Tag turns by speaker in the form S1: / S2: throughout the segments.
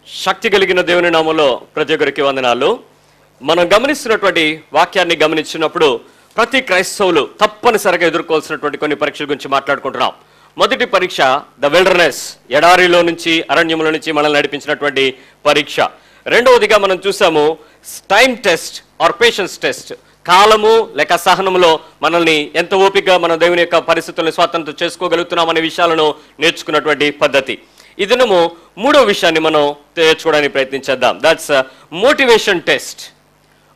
S1: శక్తి కలిగిన దేవుని నామములో ప్రతి ఒక్కరికి వందనాలు. మనం గమనిస్తున్నటువంటి వాక్యాన్ని గమనించినప్పుడు ప్రతి క్రైస్తవులు తప్పనిసరిగా ఎదుర్కోవాల్సినటువంటి కొన్ని పరీక్షల గురించి మాట్లాడుకుంటున్నాం. మొదటి పరీక్ష ద విల్డర్నెస్, ఎడారిలో నుంచి అరణ్యంలో నుంచి మనల్ని నడిపించినటువంటి పరీక్ష. రెండవదిగా మనం చూసాము time test or patience test, కాలము లేక సహనంలో మనల్ని ఎంత ఓపికగా మన దేవుని యొక్క పరిస్థితులను స్వాతంత్రం చేసుకోగలుగుతున్నాం అనే విషయాలను నేర్చుకున్నటువంటి పద్ధతి. ఈ దినము మూడో విషయాన్ని మనం నేర్చుకోవడానికి ప్రయత్నించేద్దాం. That's motivation test.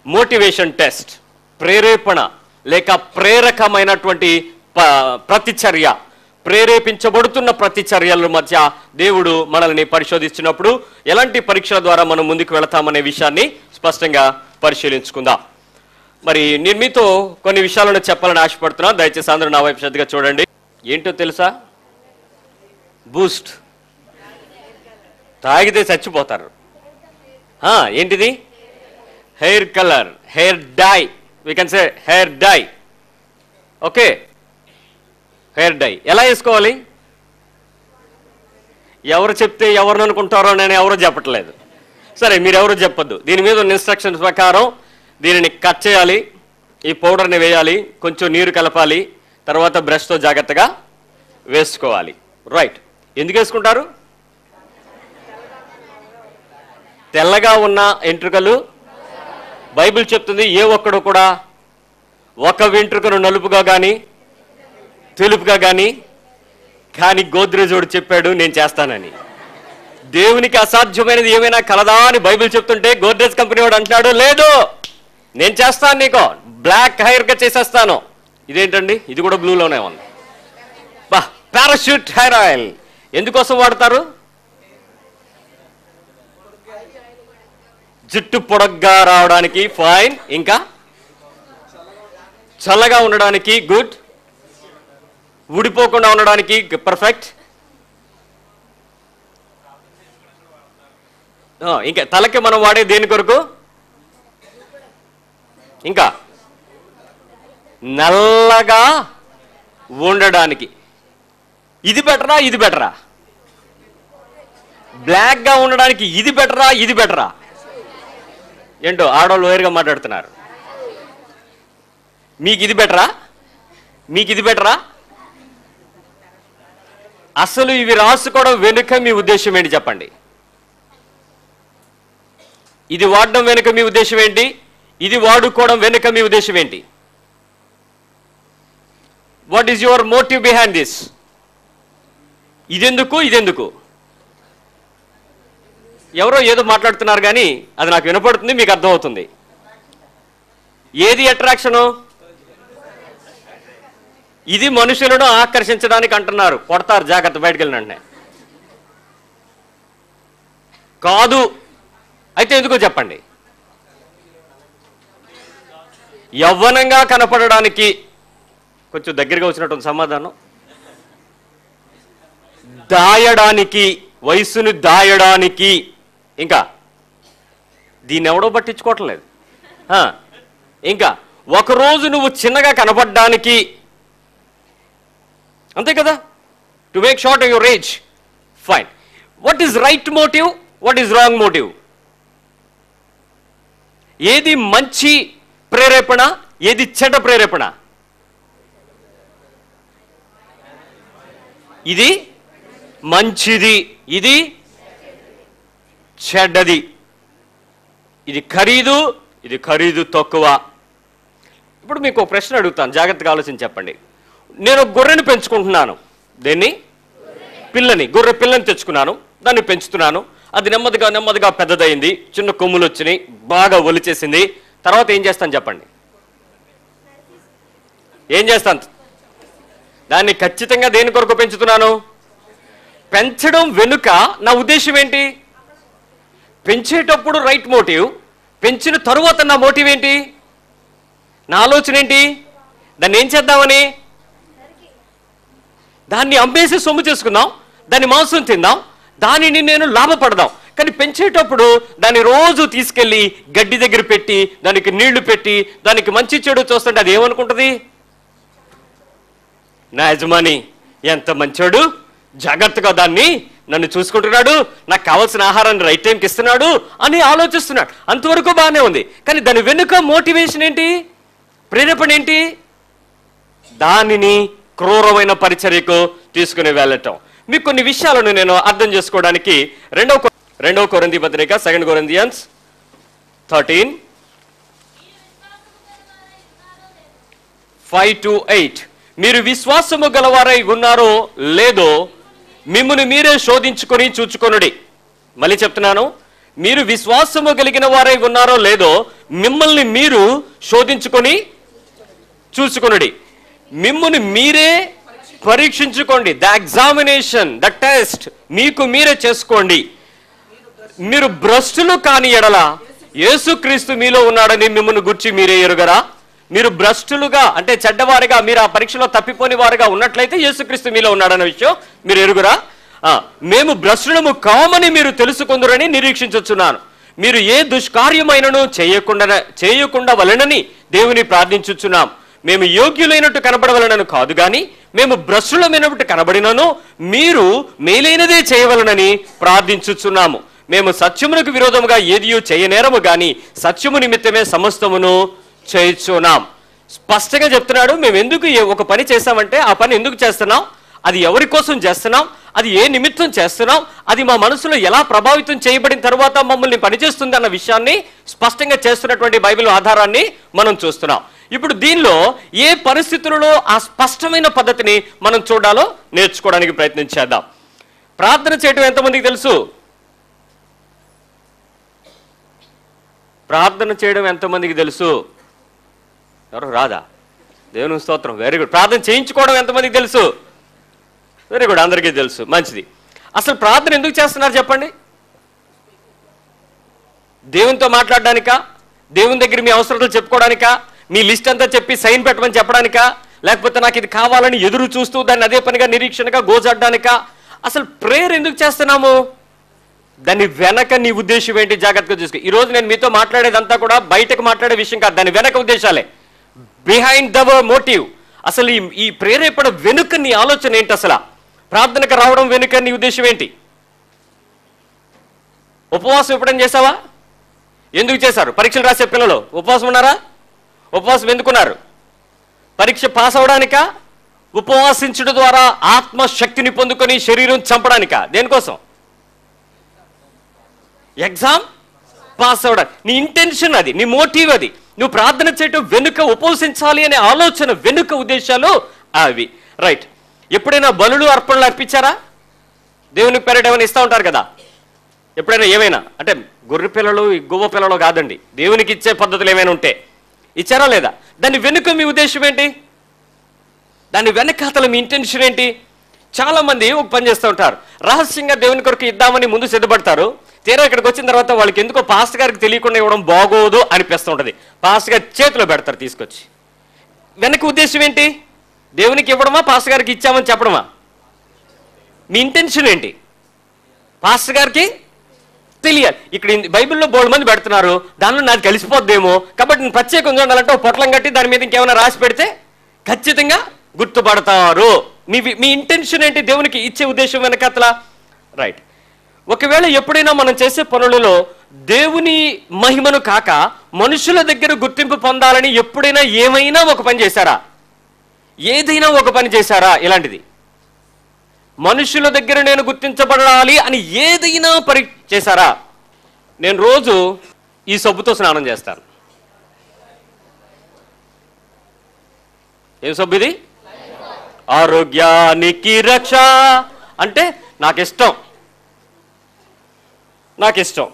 S1: Motivation test, ప్రేరేపణ లేక ప్రేరకమైనటువంటి ప్రతిచర్య, ప్రేరేపించబడుతున్న ప్రతిచర్యల మధ్య దేవుడు మనల్ని పరిశోధించినప్పుడు ఎలాంటి పరీక్షల ద్వారా మనం ముందుకు వెళతామనే విషయాన్ని స్పష్టంగా పరిశీలించుకుందాం. మరి నేను మీతో కొన్ని విషయాలను చెప్పాలని ఆశపడుతున్నాను. దయచేసి అందరూ నా వైపు శ్రద్ధగా చూడండి. ఏంటో తెలుసా? బూస్ట్ తాగితే చచ్చిపోతారు. ఏంటిది? Hair colour, hair dye, we can say hair dye. Okay, hair dye ఎలా వేసుకోవాలి? ఎవరు చెప్తే ఎవరిని అనుకుంటారో నేను ఎవరో చెప్పట్లేదు. సరే, మీరు ఎవరు చెప్పొద్దు. దీని మీద ఉన్న ఇన్స్ట్రక్షన్స్ ప్రకారం దీనిని కట్ చేయాలి, ఈ పౌడర్ని వేయాలి, కొంచెం నీరు కలపాలి, తర్వాత బ్రష్తో జాగ్రత్తగా వేసుకోవాలి. రైట్. ఎందుకు వేసుకుంటారు? తెల్లగా ఉన్న ఎంట్రుకలు, బైబిల్ చెప్తుంది, ఏ ఒక్కడు కూడా ఒక వెంట్రుకను నలుపుగా కానీ తెలుపుగా కానీ గోద్రేజోడు చెప్పాడు నేను చేస్తానని. దేవునికి అసాధ్యమైనది ఏమైనా కలదా అని బైబిల్ చెప్తుంటే గోద్రేజ్ కంపెనీ వాడు అంటాడు, లేదు నేను చేస్తాను, నీకు బ్లాక్ హెయిర్గా చేసేస్తాను. ఇదేంటండి? ఇది కూడా బ్లూలోనే ఉంది. పారాషూట్ హెయిర్ ఆయిల్ ఎందుకోసం వాడతారు? జుట్టు పొడగ్గా రావడానికి ఫైన్, ఇంకా చల్లగా ఉండడానికి గుడ్, ఊడిపోకుండా ఉండడానికి పర్ఫెక్ట్, ఇంకా తలకి మనం వాడే దేని కొరకు? ఇంకా నల్లగా ఉండడానికి. ఇది బెటరా ఇది బెటరా? బ్లాక్గా ఉండడానికి ఇది బెటరా ఇది బెటరా? ఏంటో ఆడవాళ్ళు వేరుగా మాట్లాడుతున్నారు. మీకు ఇది బెటరా మీకు ఇది బెటరా? అసలు ఇవి రాసుకోవడం వెనుక మీ ఉద్దేశం ఏంటి చెప్పండి? ఇది వాడడం వెనుక మీ ఉద్దేశం ఏంటి? ఇది వాడుకోవడం వెనుక మీ ఉద్దేశం ఏంటి? What is your motive behind this? ఇదెందుకు ఇదెందుకు? ఎవరో ఏదో మాట్లాడుతున్నారు కానీ అది నాకు వినపడుతుంది, మీకు అర్థమవుతుంది. ఏది అట్రాక్షను? ఇది మనుషులను ఆకర్షించడానికి అంటున్నారు. కొడతారు, జాగ్రత్త, బయటకు వెళ్ళిన వెంటనే. కాదు. అయితే ఎందుకో చెప్పండి. యవ్వనంగా కనపడడానికి. కొంచెం దగ్గరగా వచ్చినట్టు సమాధానం. దాయడానికి, వయసును దాయడానికి. ఇంకా దీన్ని ఎవడో పట్టించుకోవట్లేదు. ఇంకా ఒకరోజు నువ్వు చిన్నగా కనపడడానికి, అంతే కదా? To make short your age. Fine. What is right motive, what is wrong motive? ఏది మంచి ప్రేరేపణ, ఏది చెడ్డ ప్రేరేపణ? ఇది మంచిది, ఇది చెడ్డది. ఇది ఖరీదు, ఇది ఖరీదు తక్కువ. ఇప్పుడు మీకు ఒక ప్రశ్న అడుగుతాను, జాగ్రత్తగా ఆలోచించి చెప్పండి. నేను గొర్రెని పెంచుకుంటున్నాను. దేన్ని? పిల్లని, గొర్రె పిల్లని తెచ్చుకున్నాను, దాన్ని పెంచుతున్నాను. అది నెమ్మదిగా నెమ్మదిగా పెద్దదైంది, చిన్న కొమ్ములు వచ్చినాయి, బాగా ఒలిచేసింది. తర్వాత ఏం చేస్తాను చెప్పండి? ఏం చేస్తాను? దాన్ని ఖచ్చితంగా దేని కొరకు పెంచుతున్నాను? పెంచడం వెనుక నా ఉద్దేశం ఏంటి? పెంచేటప్పుడు రైట్ మోటివ్, పెంచిన తరువాత నా మోటివ్ ఏంటి? నా ఆలోచన ఏంటి? దాన్ని ఏం చేద్దామని? దాన్ని అమ్మేసి సొమ్ము చేసుకుందాం, దాన్ని మాంసం తిందాం, దానిని నేను లాభపడదాం. కానీ పెంచేటప్పుడు దాన్ని రోజు తీసుకెళ్ళి గడ్డి దగ్గర పెట్టి, దానికి నీళ్లు పెట్టి, దానికి మంచి చెడు చూస్తుంటే అది ఏమనుకుంటుంది? నా యజమాని ఎంత మంచోడు, జాగ్రత్తగా దాన్ని నన్ను చూసుకుంటున్నాడు, నాకు కావాల్సిన ఆహారాన్ని రైట్ టైంకి ఇస్తున్నాడు అని ఆలోచిస్తున్నాడు. అంతవరకు బాగానే ఉంది. కానీ దాని వెనుక మోటివేషన్ ఏంటి, ప్రేరేపణ ఏంటి? దానిని క్రూరమైన పరిచర్యకు తీసుకుని వెళ్ళటం. మీకు కొన్ని విషయాలను నేను అర్థం చేసుకోవడానికి రెండవ కొరింథీ పత్రిక 2 Corinthians 13:5-8 మీరు విశ్వాసము గలవారై ఉన్నారో లేదో మిమ్మును మీరే శోధించుకొని చూచుకొనుడి. మళ్ళీ చెప్తున్నాను, మీరు విశ్వాసము కలిగిన వారై ఉన్నారో లేదో మిమ్మల్ని మీరు శోధించుకొని చూచుకొనుడి. మిమ్మును మీరే పరీక్షించుకోండి. ద ఎగ్జామినేషన్, ద టెస్ట్ మీకు మీరే చేసుకోండి. మీరు భ్రష్టులు కాని ఎడల యేసుక్రీస్తు మీలో ఉన్నాడని మిమ్మల్ని గుర్చి మీరే ఎరుగరా? మీరు భ్రష్టులుగా అంటే చెడ్డవారిగా, మీరు ఆ పరీక్షలో తప్పిపోని వారుగా ఉన్నట్లయితే యేసుక్రీస్తు మీలో ఉన్నాడన్న విషయం మీరు ఎరుగురా? మేము భ్రష్టులము కామని మీరు తెలుసుకుందురని నిరీక్షించుచున్నాను. మీరు ఏ దుష్కార్యమైనను చేయకుండా వలనని దేవుని ప్రార్థించుచున్నాం. మేము యోగ్యులైనట్టు కనబడవలనను కాదు గాని మేము భ్రష్టులమైనట్టు కనబడినను మీరు మేలైనదే చేయవలనని ప్రార్థించుచున్నాము. మేము సత్యమునకు విరోధముగా ఏదియూ చేయనేరము గాని సత్యము నిమిత్తమే సమస్తమును చేయుచున్నాం. స్పష్టంగా చెప్తున్నాడు. మేము ఎందుకు ఒక పని చేస్తామంటే ఆ పని ఎందుకు చేస్తున్నాం, అది ఎవరి కోసం చేస్తున్నాం, అది ఏ నిమిత్తం చేస్తున్నాం, అది మా మనసులో ఎలా ప్రభావితం చేయబడిన తర్వాత మమ్మల్ని పనిచేస్తుంది అన్న విషయాన్ని స్పష్టంగా చేస్తున్నటువంటి బైబిల్ ఆధారాన్ని మనం చూస్తున్నాం. ఇప్పుడు దీనిలో ఏ పరిస్థితులలో ఆ స్పష్టమైన పద్ధతిని మనం చూడాలో నేర్చుకోవడానికి ప్రయత్నం చేద్దాం. ప్రార్థన చేయడం ఎంతమందికి తెలుసు? ప్రార్థన చేయడం ఎంతమందికి తెలుసు? ఎవరు రాదా? దేవుని స్తోత్రం, వెరీ గుడ్. ప్రార్థన చేయించుకోవడం ఎంతమందికి తెలుసు? వెరీ గుడ్, అందరికీ తెలుసు, మంచిది. అసలు ప్రార్థన ఎందుకు చేస్తున్నారు చెప్పండి? దేవునితో మాట్లాడడానికా? దేవుని దగ్గర మీ అవసరాలు చెప్పుకోవడానికా? మీ లిస్ట్ అంతా చెప్పి సైన్ పెట్టమని చెప్పడానికా? లేకపోతే నాకు ఇది కావాలని ఎదురు చూస్తూ దాన్ని అదే పనిగా నిరీక్షణగా గోజాడడానికా? అసలు ప్రేయర్ ఎందుకు చేస్తున్నాము? దాని వెనక నీ ఉద్దేశం ఏంటి జాగ్రత్తగా చూసుకో. ఈరోజు నేను మీతో మాట్లాడేదంతా కూడా బయటకు మాట్లాడే విషయం కాదు, దాని వెనక ఉద్దేశాలే, బిహైండ్ ద మోటివ్. అసలు ఈ ప్రేరేపణ వెనుక నీ ఆలోచన ఏంటి? అసలు ప్రార్థనకు రావడం వెనుక నీ ఉద్దేశం ఏంటి? ఉపవాసం ఎప్పుడైనా చేసావా? ఎందుకు చేశారు? పరీక్షలు రాసే పిల్లలు ఉపవాసం ఉన్నారా? ఉపవాసం ఎందుకున్నారు? పరీక్ష పాస్ అవడానికా? ఉపవాసించడం ద్వారా ఆత్మశక్తిని పొందుకొని శరీరం చంపడానికా? దేనికోసం? ఎగ్జామ్ పాస్ అవడానికి. నీ ఇంటెన్షన్ అది, నీ మోటివ్ అది. నువ్వు ప్రార్థన చేయటం వెనుక, ఉపవసించాలి అనే ఆలోచన వెనుక ఉద్దేశాలు అవి. రైట్. ఎప్పుడైనా బలులు అర్పణలు అర్పించారా? దేవునికి పెరటమని ఇస్తూ ఉంటారు కదా. ఎప్పుడైనా ఏమైనా అంటే గొర్రె పిల్లలు గువ్వ పిల్లలు కాదండి, దేవునికి ఇచ్చే పద్ధతులు ఏమైనా ఉంటే ఇచ్చారా లేదా? దాని వెనుక మీ ఉద్దేశం ఏంటి? దాని వెనకాతల మీ ఇంటెన్షన్ ఏంటి? చాలా మంది ఒక పని చేస్తూ ఉంటారు, రహస్యంగా దేవుని కొరకు ఇద్దామని ముందు సిద్ధపడతారు. తీరా ఇక్కడికి వచ్చిన తర్వాత వాళ్ళకి ఎందుకో పాస్టర్ గారికి తెలియకుండా ఇవ్వడం బాగోదు అనిపిస్తూ ఉంటుంది. పాస్టర్ గారి చేతిలో పెడతారు తీసుకొచ్చి. వెనక ఉద్దేశం ఏంటి? దేవునికి ఇవ్వడమా, పాస్టర్ గారికి ఇచ్చామని చెప్పడమా? మీ ఇంటెన్షన్ ఏంటి? పాస్టర్ గారికి తెలియాలి. ఇక్కడ బైబిల్లో బోల్డ్ మంది పెడుతున్నారు, దానిలో నాకు కలిసిపోద్దేమో కాబట్టి నేను ప్రత్యేకంగా ఉండాలంటే ఒక పొట్లం కట్టి దాని మీద ఇంకేమైనా రాసి పెడితే ఖచ్చితంగా గుర్తుపడతారు. మీ ఇంటెన్షన్ ఏంటి? దేవునికి ఇచ్చే ఉద్దేశం వెనకతల. రైట్. ఒకవేళ ఎప్పుడైనా మనం చేసే పనులలో దేవుని మహిమను కాక మనుషుల దగ్గర గుర్తింపు పొందాలని ఎప్పుడైనా ఏమైనా ఒక పని చేశారా? ఏదైనా ఒక పని చేశారా? ఇలాంటిది మనుషుల దగ్గర నేను గుర్తించబడాలి అని ఏదైనా పని చేశారా? నేను రోజు ఈ సబ్బుతో స్నానం చేస్తాను. ఏం సబ్బు ఇది? ఆరోగ్యానికి రక్ష అంటే నాకు ఇష్టం, నాకు ఇష్టం.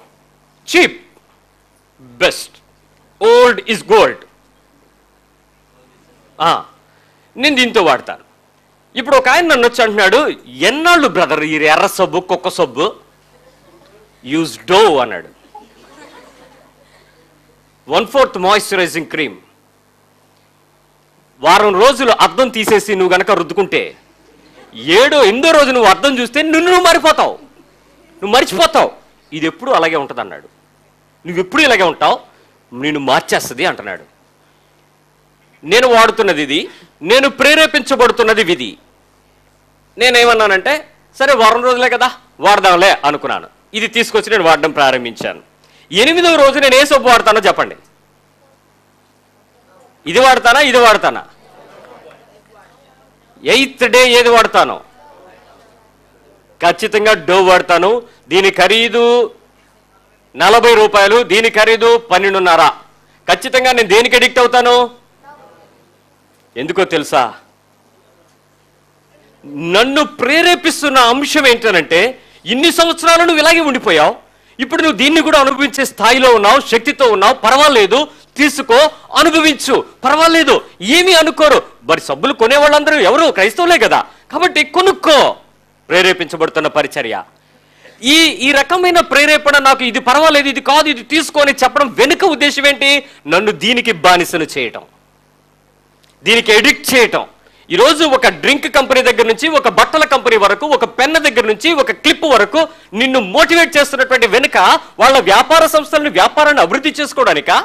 S1: Cheap, best, old is gold. నేను దీంతో వాడతాను. ఇప్పుడు ఒక ఆయన నన్ను వచ్చి అంటున్నాడు, ఎన్నాళ్ళు బ్రదర్ ఈ ఎర్ర సబ్బు, కుక్క సబ్బు, యూజ్ డోవ్ అన్నాడు. 1/4 మాయిశ్చరైజింగ్ క్రీమ్. వారం రోజులు అద్దం తీసేసి నువ్వు గనక రుద్దుకుంటే 8వ రోజు నువ్వు అద్దం చూస్తే నువ్వు మారిపోతావు, నువ్వు మర్చిపోతావు. ఇది ఎప్పుడు అలాగే ఉంటుంది అన్నాడు. నువ్వు ఎప్పుడు ఇలాగే ఉంటావు, నేను మార్చేస్తుంది అంటున్నాడు. నేను వాడుతున్నది ఇది, నేను ప్రేరేపించబడుతున్నది ఇది. నేనేమన్నానంటే సరే వారం రోజులే కదా, వాడదాంలే అనుకున్నాను. ఇది తీసుకొచ్చి నేను వాడడం ప్రారంభించాను. 8వ రోజు నేను ఏ సబ్బు వాడతానో చెప్పండి. ఇది వాడతానా, ఇది వాడతానా? 8th డే ఏది వాడతాను? ఖచ్చితంగా డోవ్ వాడతాను. దీని ఖరీదు 40 రూపాయలు, దీని ఖరీదు 12.5. ఖచ్చితంగా నేను దేనికి అడిక్ట్ అవుతాను? ఎందుకో తెలుసా? నన్ను ప్రేరేపిస్తున్న అంశం ఏంటనంటే, ఇన్ని సంవత్సరాలు నువ్వు ఇలాగే ఉండిపోయావు, ఇప్పుడు నువ్వు దీన్ని కూడా అనుభవించే స్థాయిలో ఉన్నావు, శక్తితో ఉన్నావు, పర్వాలేదు, తీసుకో, అనుభవించు, పర్వాలేదు, ఏమీ అనుకోరు. మరి సబ్బులు కొనేవాళ్ళందరూ ఎవరు? క్రైస్తవులే కదా, కాబట్టి కొనుక్కో. ప్రేరేపించబడుతున్న పరిచర్య. ఈ రకమైన ప్రేరేపణ నాకు ఇది పర్వాలేదు, ఇది కాదు, ఇది తీసుకొని చెప్పడం వెనుక ఉద్దేశం ఏంటి? నన్ను దీనికి బానిసను చేయటం, దీనికి ఎడిక్ట్ చేయటం. ఈరోజు ఒక డ్రింక్ కంపెనీ దగ్గర నుంచి ఒక బట్టల కంపెనీ వరకు, ఒక పెన్ దగ్గర నుంచి ఒక క్లిప్ వరకు నిన్ను మోటివేట్ చేస్తున్నటువంటి వెనుక వాళ్ళ వ్యాపార సంస్థలను, వ్యాపారాన్ని అభివృద్ధి చేసుకోవడానికా,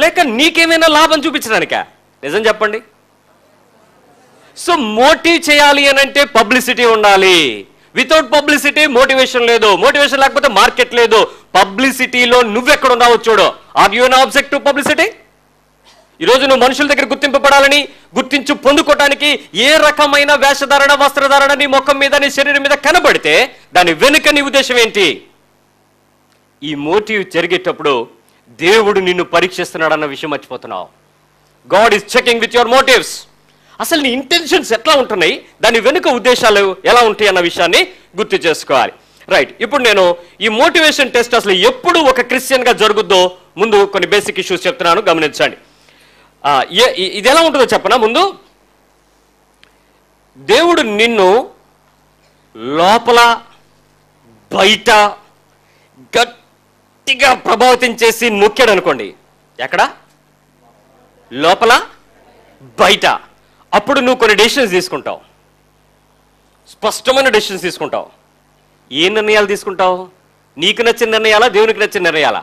S1: లేక నీకేమైనా లాభం చూపించడానికా? నిజం చెప్పండి. సో మోటివ్ చేయాలి అని అంటే పబ్లిసిటీ ఉండాలి. వితౌట్ పబ్లిసిటీ మోటివేషన్ లేదు. మోటివేషన్ లేకపోతే మార్కెట్ లేదు. పబ్లిసిటీలో నువ్వెక్కడ ఉన్నావో చూడు. Are you an object to publicity? ఈరోజు నువ్వు మనుషుల దగ్గర గుర్తింపబడాలని, గుర్తించు పొందుకోవటానికి ఏ రకమైన వేషధారణ, వస్త్రధారణ నీ ముఖం మీద, నీ శరీరం మీద కనబడితే దాని వెనుక నీ ఉద్దేశం ఏంటి? ఈ మోటివ్ జరిగేటప్పుడు దేవుడు నిన్ను పరీక్షిస్తున్నాడు అన్న విషయం మర్చిపోతున్నావు. God is checking with your motives. అసలు నీ ఇంటెన్షన్స్ ఎట్లా ఉంటున్నాయి, దాని వెనుక ఉద్దేశాలు ఎలా ఉంటాయి అన్న విషయాన్ని గుర్తు చేసుకోవాలి. రైట్, ఇప్పుడు నేను ఈ మోటివేషన్ టెస్ట్ అసలు ఎప్పుడు ఒక క్రిస్టియన్గా జరుగుద్దో ముందు కొన్ని బేసిక్ ఇష్యూస్ చెప్తున్నాను, గమనించండి. ఇది ఎలా ఉంటుందో చెప్పనా? ముందు, దేవుడు నిన్ను లోపల బయట గట్టిగా ప్రభావితం చేసి నొక్కాడు అనుకోండి. ఎక్కడ? లోపల బయట. అప్పుడు నువ్వు కొన్ని డెసిషన్స్ తీసుకుంటావు, స్పష్టమైన డెసిషన్స్ తీసుకుంటావు. ఏ నిర్ణయాలు తీసుకుంటావు? నీకు నచ్చిన నిర్ణయాలా, దేవునికి నచ్చిన నిర్ణయాలా?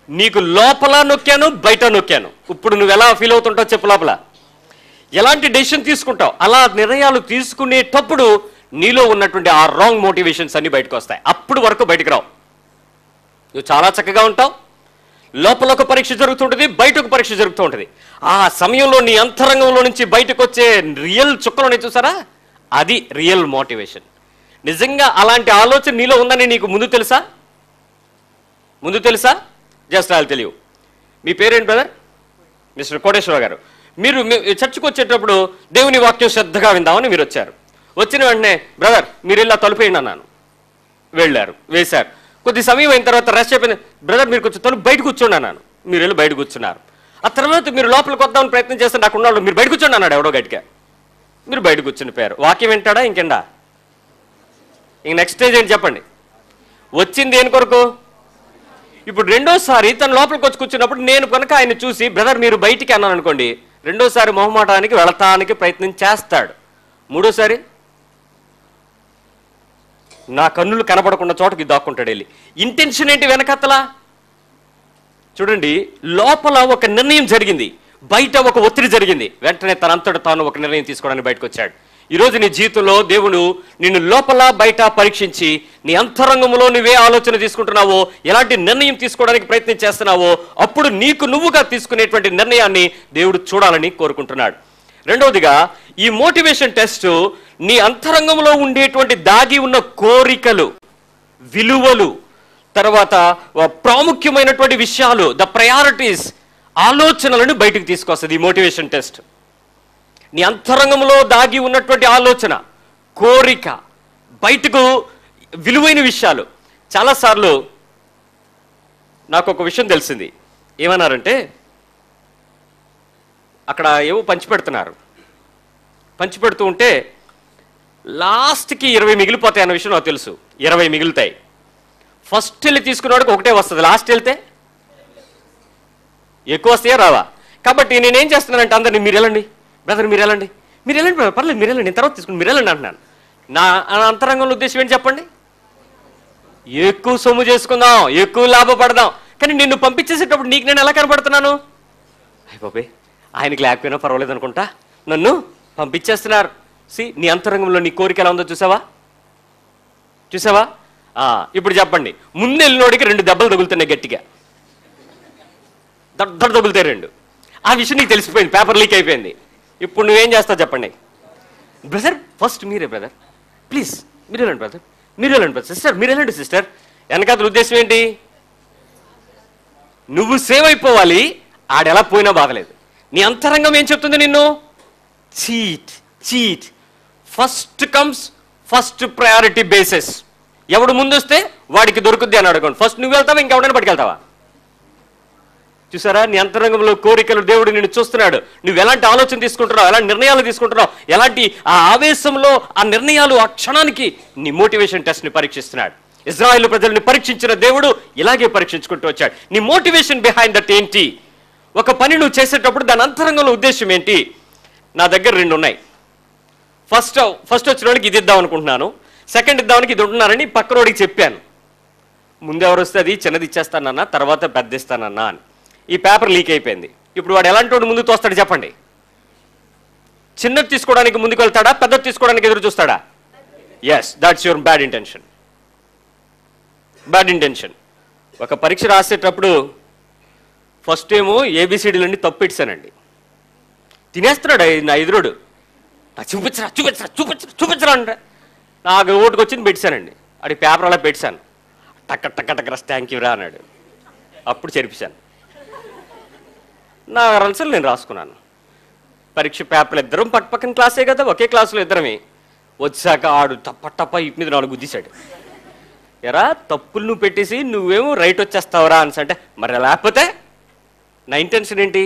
S1: నీకు లోపల నొక్కాను, బయట నొక్కాను. ఇప్పుడు నువ్వు ఎలా ఫీల్ అవుతుంటావు చెప్పు. లోపల ఎలాంటి డెసిషన్ తీసుకుంటావు? అలా నిర్ణయాలు తీసుకునేటప్పుడు నీలో ఉన్నటువంటి ఆ రాంగ్ మోటివేషన్స్ అన్ని బయటకు వస్తాయి. అప్పుడు వరకు బయటకు రావు. నువ్వు చాలా చక్కగా ఉంటావు, లోపల ఒక పరీక్ష జరుగుతుంటుంది, బయట ఒక పరీక్ష జరుగుతూ ఉంటుంది. ఆ సమయంలో నీ అంతరంగంలో నుంచి బయటకు వచ్చే రియల్ చుక్కలోనే చూసారా, అది రియల్ మోటివేషన్. నిజంగా అలాంటి ఆలోచన నీలో ఉందని నీకు ముందు తెలుసా? Just I'll tell you. మీ పేరేంటి బ్రదర్? మిస్టర్ కోటేశ్వర గారు. మీరు చర్చకు వచ్చేటప్పుడు దేవుని వాక్యం శ్రద్ధగా విందామని మీరు వచ్చారు. వచ్చిన వెంటనే బ్రదర్ మీరు ఇలా తలుపేయండి అన్నాను. వెళ్ళారు, వేశారు. కొద్ది సమయం అయిన తర్వాత రెస్ట్ అయిపోయింది. బ్రదర్ మీరు కొంచెం తలుపు బయట కూర్చోండి అన్నాను. మీరు వెళ్ళి బయట కూర్చున్నారు. ఆ తర్వాత మీరు లోపలికి వద్దామని ప్రయత్నం చేస్తే నాకు ఉన్నాడు, మీరు బయట కూర్చోండి అన్నాడు ఎవడో గట్టిగా. మీరు బయట కూర్చుని పోయారు. వాక్యం వింటాడా ఇంకెండా? ఇంక నెక్స్ట్ స్టేజ్ ఏంటి చెప్పండి? వచ్చింది దేని కొరకు? ఇప్పుడు రెండోసారి తన లోపలికి వచ్చి కూర్చున్నప్పుడు నేను కనుక ఆయన చూసి బ్రదర్ మీరు బయటికి అన్నాను అనుకోండి, రెండోసారి మొహమాటానికి వెళతానికి ప్రయత్నం చేస్తాడు. మూడోసారి నా కన్నులు కనపడకుండా చోటకి దాక్కుంటాడు వెళ్ళి. ఇంటెన్షన్ ఏంటి వెనకత్తలా? చూడండి, లోపల ఒక నిర్ణయం జరిగింది, బయట ఒక ఒత్తిడి జరిగింది. వెంటనే తనంతట తాను ఒక నిర్ణయం తీసుకోవడానికి బయటకు వచ్చాడు. ఈరోజు నీ జీవితంలో దేవుడు నిన్ను లోపల బయట పరీక్షించి నీ అంతరంగంలో నువ్వే ఆలోచన తీసుకుంటున్నావో, ఎలాంటి నిర్ణయం తీసుకోవడానికి ప్రయత్నం చేస్తున్నావో, అప్పుడు నీకు నువ్వుగా తీసుకునేటువంటి నిర్ణయాన్ని దేవుడు చూడాలని కోరుకుంటున్నాడు. రెండవదిగా, ఈ మోటివేషన్ టెస్ట్ నీ అంతరంగంలో ఉండేటువంటి దాగి ఉన్న కోరికలు, విలువలు, తర్వాత ప్రాముఖ్యమైనటువంటి విషయాలు, ద ప్రయారిటీస్, ఆలోచనలను బయటకు తీసుకొస్తుంది ఈ మోటివేషన్ టెస్ట్. నీ అంతరంగంలో దాగి ఉన్నటువంటి ఆలోచన, కోరిక, బయటకు విలువైన విషయాలు. చాలాసార్లు నాకు ఒక విషయం తెలిసింది. ఏమన్నారంటే, అక్కడ ఏవో పంచిపెడుతున్నారు. పంచిపెడుతూ ఉంటే లాస్ట్కి 20 మిగిలిపోతాయి అన్న విషయం నాకు తెలుసు. 20 మిగులుతాయి. ఫస్ట్ వెళ్ళి తీసుకునేవాడికి ఒకటే వస్తుంది, లాస్ట్ వెళ్తే ఎక్కువ వస్తాయా రావా? కాబట్టి నేనేం చేస్తున్నానంటే అందరినీ మీరు వెళ్ళండి బ్రదర్, మీరు వెళ్ళండి బ్రదర్, పర్లేదు మీరు వెళ్ళండి, నేను తర్వాత తీసుకుని మీరు వెళ్ళండి అంటున్నాను. నా అంతరంగంలో ఉద్దేశం ఏంటి చెప్పండి? ఎక్కువ సొమ్ము చేసుకుందాం, ఎక్కువ లాభపడదాం. కానీ నిన్ను పంపించేసేటప్పుడు నీకు నేను ఎలా కనపడుతున్నాను? అయ్య బాబే, ఆయనకి లేకపోయినా పర్వాలేదు అనుకుంటా, నన్ను పంపించేస్తున్నారు, నీ అంతరంగంలో నీ కోరిక ఎలా ఉందో చూసావా? ఇప్పుడు చెప్పండి, ముందు వెళ్ళినోడికి 2 దెబ్బలు తగులుతున్నాయి గట్టిగా, దడ తగులుతాయి 2. ఆ విషయం నీకు తెలిసిపోయింది, పేపర్ లీక్ అయిపోయింది. ఇప్పుడు నువ్వేం చేస్తావు చెప్పండి? బ్రదర్ ఫస్ట్ మీరే బ్రదర్, ప్లీజ్ మీరు వెళ్ళండి బ్రదర్, మీరు వెళ్ళండి బ్రదర్, సిస్టర్ మీరు వెళ్ళండి సిస్టర్. వెనకాల ఉద్దేశం ఏంటి? నువ్వు సేవ్ అయిపోవాలి, ఆడెలా పోయినా బాధలేదు. నీ అంతరంగం ఏం చెప్తుంది నిన్ను? Cheat. First comes first priority basis. ఎవడు ముందు వస్తే వాడికి దొరుకుద్ది అని అడగండి. ఫస్ట్ నువ్వు వెళ్తావా, ఇంకెవడైనా పట్టుకెళ్తావా? చూసారా, నీ అంతరంగంలో కోరికలు దేవుడు నిన్ను చూస్తున్నాడు. నువ్వు ఎలాంటి ఆలోచన తీసుకుంటున్నావు, ఎలాంటి నిర్ణయాలు తీసుకుంటున్నావు, ఎలాంటి ఆ ఆవేశంలో ఆ నిర్ణయాలు, ఆ క్షణానికి నీ మోటివేషన్ టెస్ట్ని పరీక్షిస్తున్నాడు. ఇజ్రాయేలు ప్రజల్ని పరీక్షించిన దేవుడు ఇలాగే పరీక్షించుకుంటూ వచ్చాడు. నీ మోటివేషన్ బిహైండ్ దట్ ఏంటి? ఒక పని నువ్వు చేసేటప్పుడు దాని అంతరంగంలో ఉద్దేశం ఏంటి? నా దగ్గర 2 ఉన్నాయి. ఫస్ట్ వచ్చిన వాడికి ఇది ఇద్దాం అనుకుంటున్నాను, సెకండ్ ఇద్దామనికి ఇది ఉంటున్నారని పక్కనోడికి చెప్పాను. ముందెవరు వస్తే అది చిన్నది ఇచ్చేస్తానన్నా, తర్వాత పెద్ద ఇస్తానన్నా అని. ఈ పేపర్ లీక్ అయిపోయింది. ఇప్పుడు వాడు ఎలాంటి వాడు ముందు తోస్తాడు చెప్పండి? చిన్నది తీసుకోవడానికి ముందుకు వెళ్తాడా, పెద్దది తీసుకోవడానికి ఎదురు చూస్తాడా? Yes, that's your bad intention. ఒక పరీక్ష రాసేటప్పుడు ఫస్ట్ ఏమో ABCDలన్నీ తప్పు పెట్టానండి. తినేస్తున్నాడు నా ఎదురుడు. చూపించరా అంటే నాకు ఓటుకు వచ్చింది పెట్టానండి. అది పేపర్ అలా పెట్టాను. టక్క రస్ థ్యాంక్ యూ రా అన్నాడు. అప్పుడు చెరిపించాను. నా ఆన్సర్లు నేను రాసుకున్నాను. పరీక్ష పేపర్లు ఇద్దరం పక్కన క్లాసే కదా, ఒకే క్లాసులో ఇద్దరమే. వచ్చాక ఆడు టప్ప ఇటు మీద 4 గుద్దేశాడు. ఎరా తప్పులు నువ్వు పెట్టేసి నువ్వేమో రైట్ వచ్చేస్తావురా అని అంటే, మరి లేకపోతే నా ఇంటెన్షన్ ఏంటి?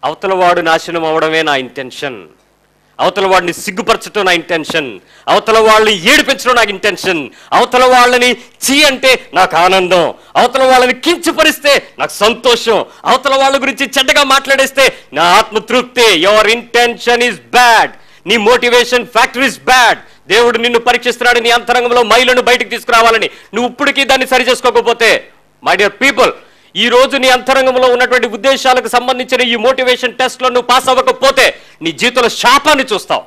S1: అవతల వాడు నాశనం అవడమే నా ఇంటెన్షన్, అవతల వాడిని సిగ్గుపరచడం నా ఇంటెన్షన్, అవతల వాళ్ళని ఏడిపించడం నాకు ఇంటెన్షన్, అవతల వాళ్ళని అంటే నాకు ఆనందం, అవతల వాళ్ళని కించపరిస్తే నాకు సంతోషం, అవతల వాళ్ళ గురించి చెడ్డగా మాట్లాడేస్తే నా ఆత్మతృప్తి. యువర్ ఇంటెన్షన్ ఈజ్ బ్యాడ్, నీ మోటివేషన్ ఫ్యాక్టర్ ఈజ్ బ్యాడ్. దేవుడు నిన్ను పరీక్షిస్తున్నాడు నీ అంతరంగంలో మైలను బయటకు తీసుకురావాలని. నువ్వు ఇప్పటికీ దాన్ని సరి చేసుకోకపోతే, మై డియర్ పీపుల్, ఈ రోజు నీ అంతరంగంలో ఉన్నటువంటి ఉద్దేశాలకు సంబంధించిన ఈ మోటివేషన్ టెస్ట్లో నువ్వు పాస్ అవ్వకపోతే నీ జీవితంలో శాపాన్ని చూస్తావు,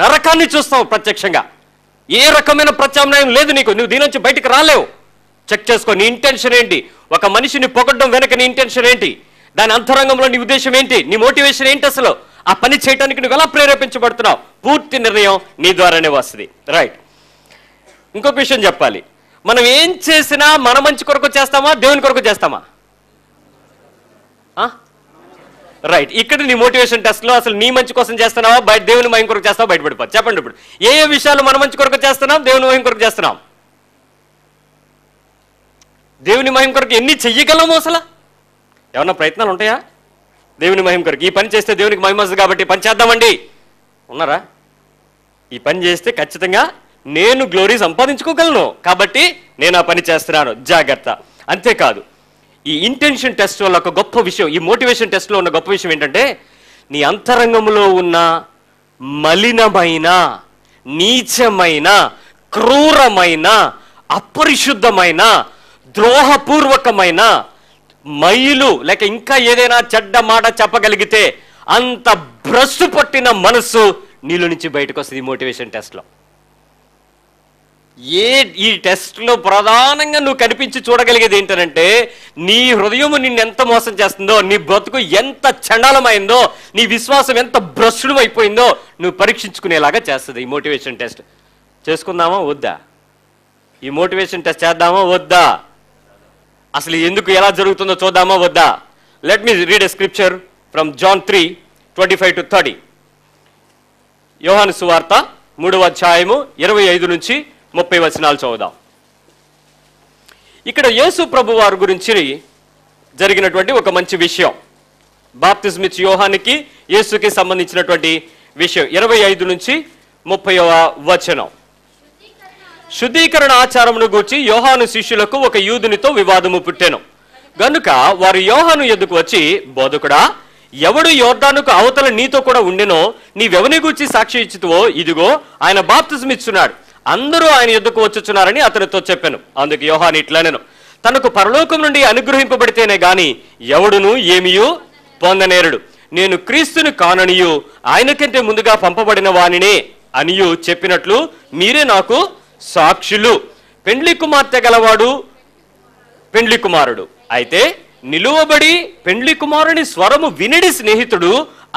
S1: నరకాన్ని చూస్తావు ప్రత్యక్షంగా. ఏ రకమైన ప్రత్యామ్నాయం లేదు నీకు, నువ్వు దీని నుంచి బయటకు రాలేవు. చెక్ చేసుకో, నీ ఇంటెన్షన్ ఏంటి? ఒక మనిషిని పొగడ్డం వెనక నీ ఇంటెన్షన్ ఏంటి? దాని అంతరంగంలో నీ ఉద్దేశం ఏంటి? నీ మోటివేషన్ ఏంటి? అసలు ఆ పని చేయడానికి నువ్వు ఎలా ప్రేరేపించబడుతున్నావు? పూర్తి నిర్ణయం నీ ద్వారానే వస్తుంది. రైట్. ఇంకొక విషయం చెప్పాలి, మనం ఏం చేసినా మన మంచి కొరకు చేస్తామా, దేవుని కొరకు చేస్తామా? రైట్. ఇక్కడ నీ మోటివేషన్ టెస్ట్లో అసలు నీ మంచి కోసం చేస్తున్నావా, దేవుని మహిమ కొరకు చేస్తావా? బయటపడిపోతుంది. చెప్పండి ఇప్పుడు, ఏ విషయాలు మన మంచి కొరకు చేస్తున్నాం, దేవుని మహిమ కొరకు చేస్తున్నాం? దేవుని మహిమ కొరకు ఎన్ని చెయ్యగలము? అసలు ఏమన్నా ప్రయత్నాలు ఉంటాయా దేవుని మహిమ కొరకు? ఈ పని చేస్తే దేవునికి మహిమ వస్తుంది కాబట్టి పని చేద్దామండి ఉన్నారా? ఈ పని చేస్తే ఖచ్చితంగా నేను గ్లోరీ సంపాదించుకోగలను కాబట్టి నేను ఆ పని చేస్తున్నాను, జాగ్రత్త. అంతేకాదు, ఈ ఇంటెన్షన్ టెస్ట్ వల్ల ఒక గొప్ప విషయం, ఈ మోటివేషన్ టెస్ట్లో ఉన్న గొప్ప విషయం ఏంటంటే, నీ అంతరంగంలో ఉన్న మలినమైన, నీచమైన, క్రూరమైన, అపరిశుద్ధమైన, ద్రోహపూర్వకమైన మైలు లేక ఇంకా ఏదైనా చెడ్డ మాట చెప్పగలిగితే అంత భ్రష్టు పట్టిన మనస్సు నీలో నుంచి బయటకు వస్తుంది. ఈ మోటివేషన్ టెస్ట్లో ఈ టెస్ట్లో ప్రధానంగా నువ్వు కనిపించి చూడగలిగేది ఏంటంటే, నీ హృదయం నిన్ను ఎంత మోసం చేస్తుందో, నీ బ్రతుకు ఎంత చండాలమైందో, నీ విశ్వాసం ఎంత భ్రష్టు అయిపోయిందో నువ్వు పరీక్షించుకునేలాగా చేస్తుంది ఈ మోటివేషన్ టెస్ట్. చేసుకుందామా వద్దా? ఈ మోటివేషన్ టెస్ట్ చేద్దామా వద్దా? అసలు ఎందుకు ఎలా జరుగుతుందో చూద్దామా వద్దా? Let me read a scripture from John 3:25-30. యోహాను సువార్త 3వ అధ్యాయము 25 నుంచి 30 వచనాలు చదువుదాం. ఇక్కడ యేసు ప్రభు వారి గురించి జరిగినటువంటి ఒక మంచి విషయం, బాప్తిజం ఇచ్చే యోహానికి యేసుకి సంబంధించినటువంటి విషయం. 25 నుంచి 30వ వచనం. శుద్ధీకరణ ఆచారమును గూర్చి యోహాను శిష్యులకు ఒక యూదునితో వివాదము పుట్టెను గనుక వారు యోహాను ఎద్దుకు వచ్చి, బోధకుడా, ఎవడు యోర్దానుకు అవతల నీతో కూడా ఉండెనో నీవెవని గూర్చి సాక్షి ఇచ్చుతువో, ఇదిగో ఆయన బాప్తిజం ఇచ్చున్నాడు, అందరూ ఆయన ఎద్దుకు వచ్చుచున్నారని అతనితో చెప్పాను. అందుకు యోహాను ఇట్లనెను, తనకు పరలోకం నుండి అనుగ్రహింపబడితేనే గాని ఎవడును ఏమియూ పొందనేరుడు. నేను క్రీస్తుని కాననియు ఆయన కంటే ముందుగా పంపబడిన వానినే అనియు చెప్పినట్లు మీరే నాకు సాక్షులు. పెండ్లి కుమార్తె గలవాడు పెండ్లి కుమారుడు అయితే నిలువబడి పెండ్లి కుమారుని స్వరము వినడి స్నేహితుడు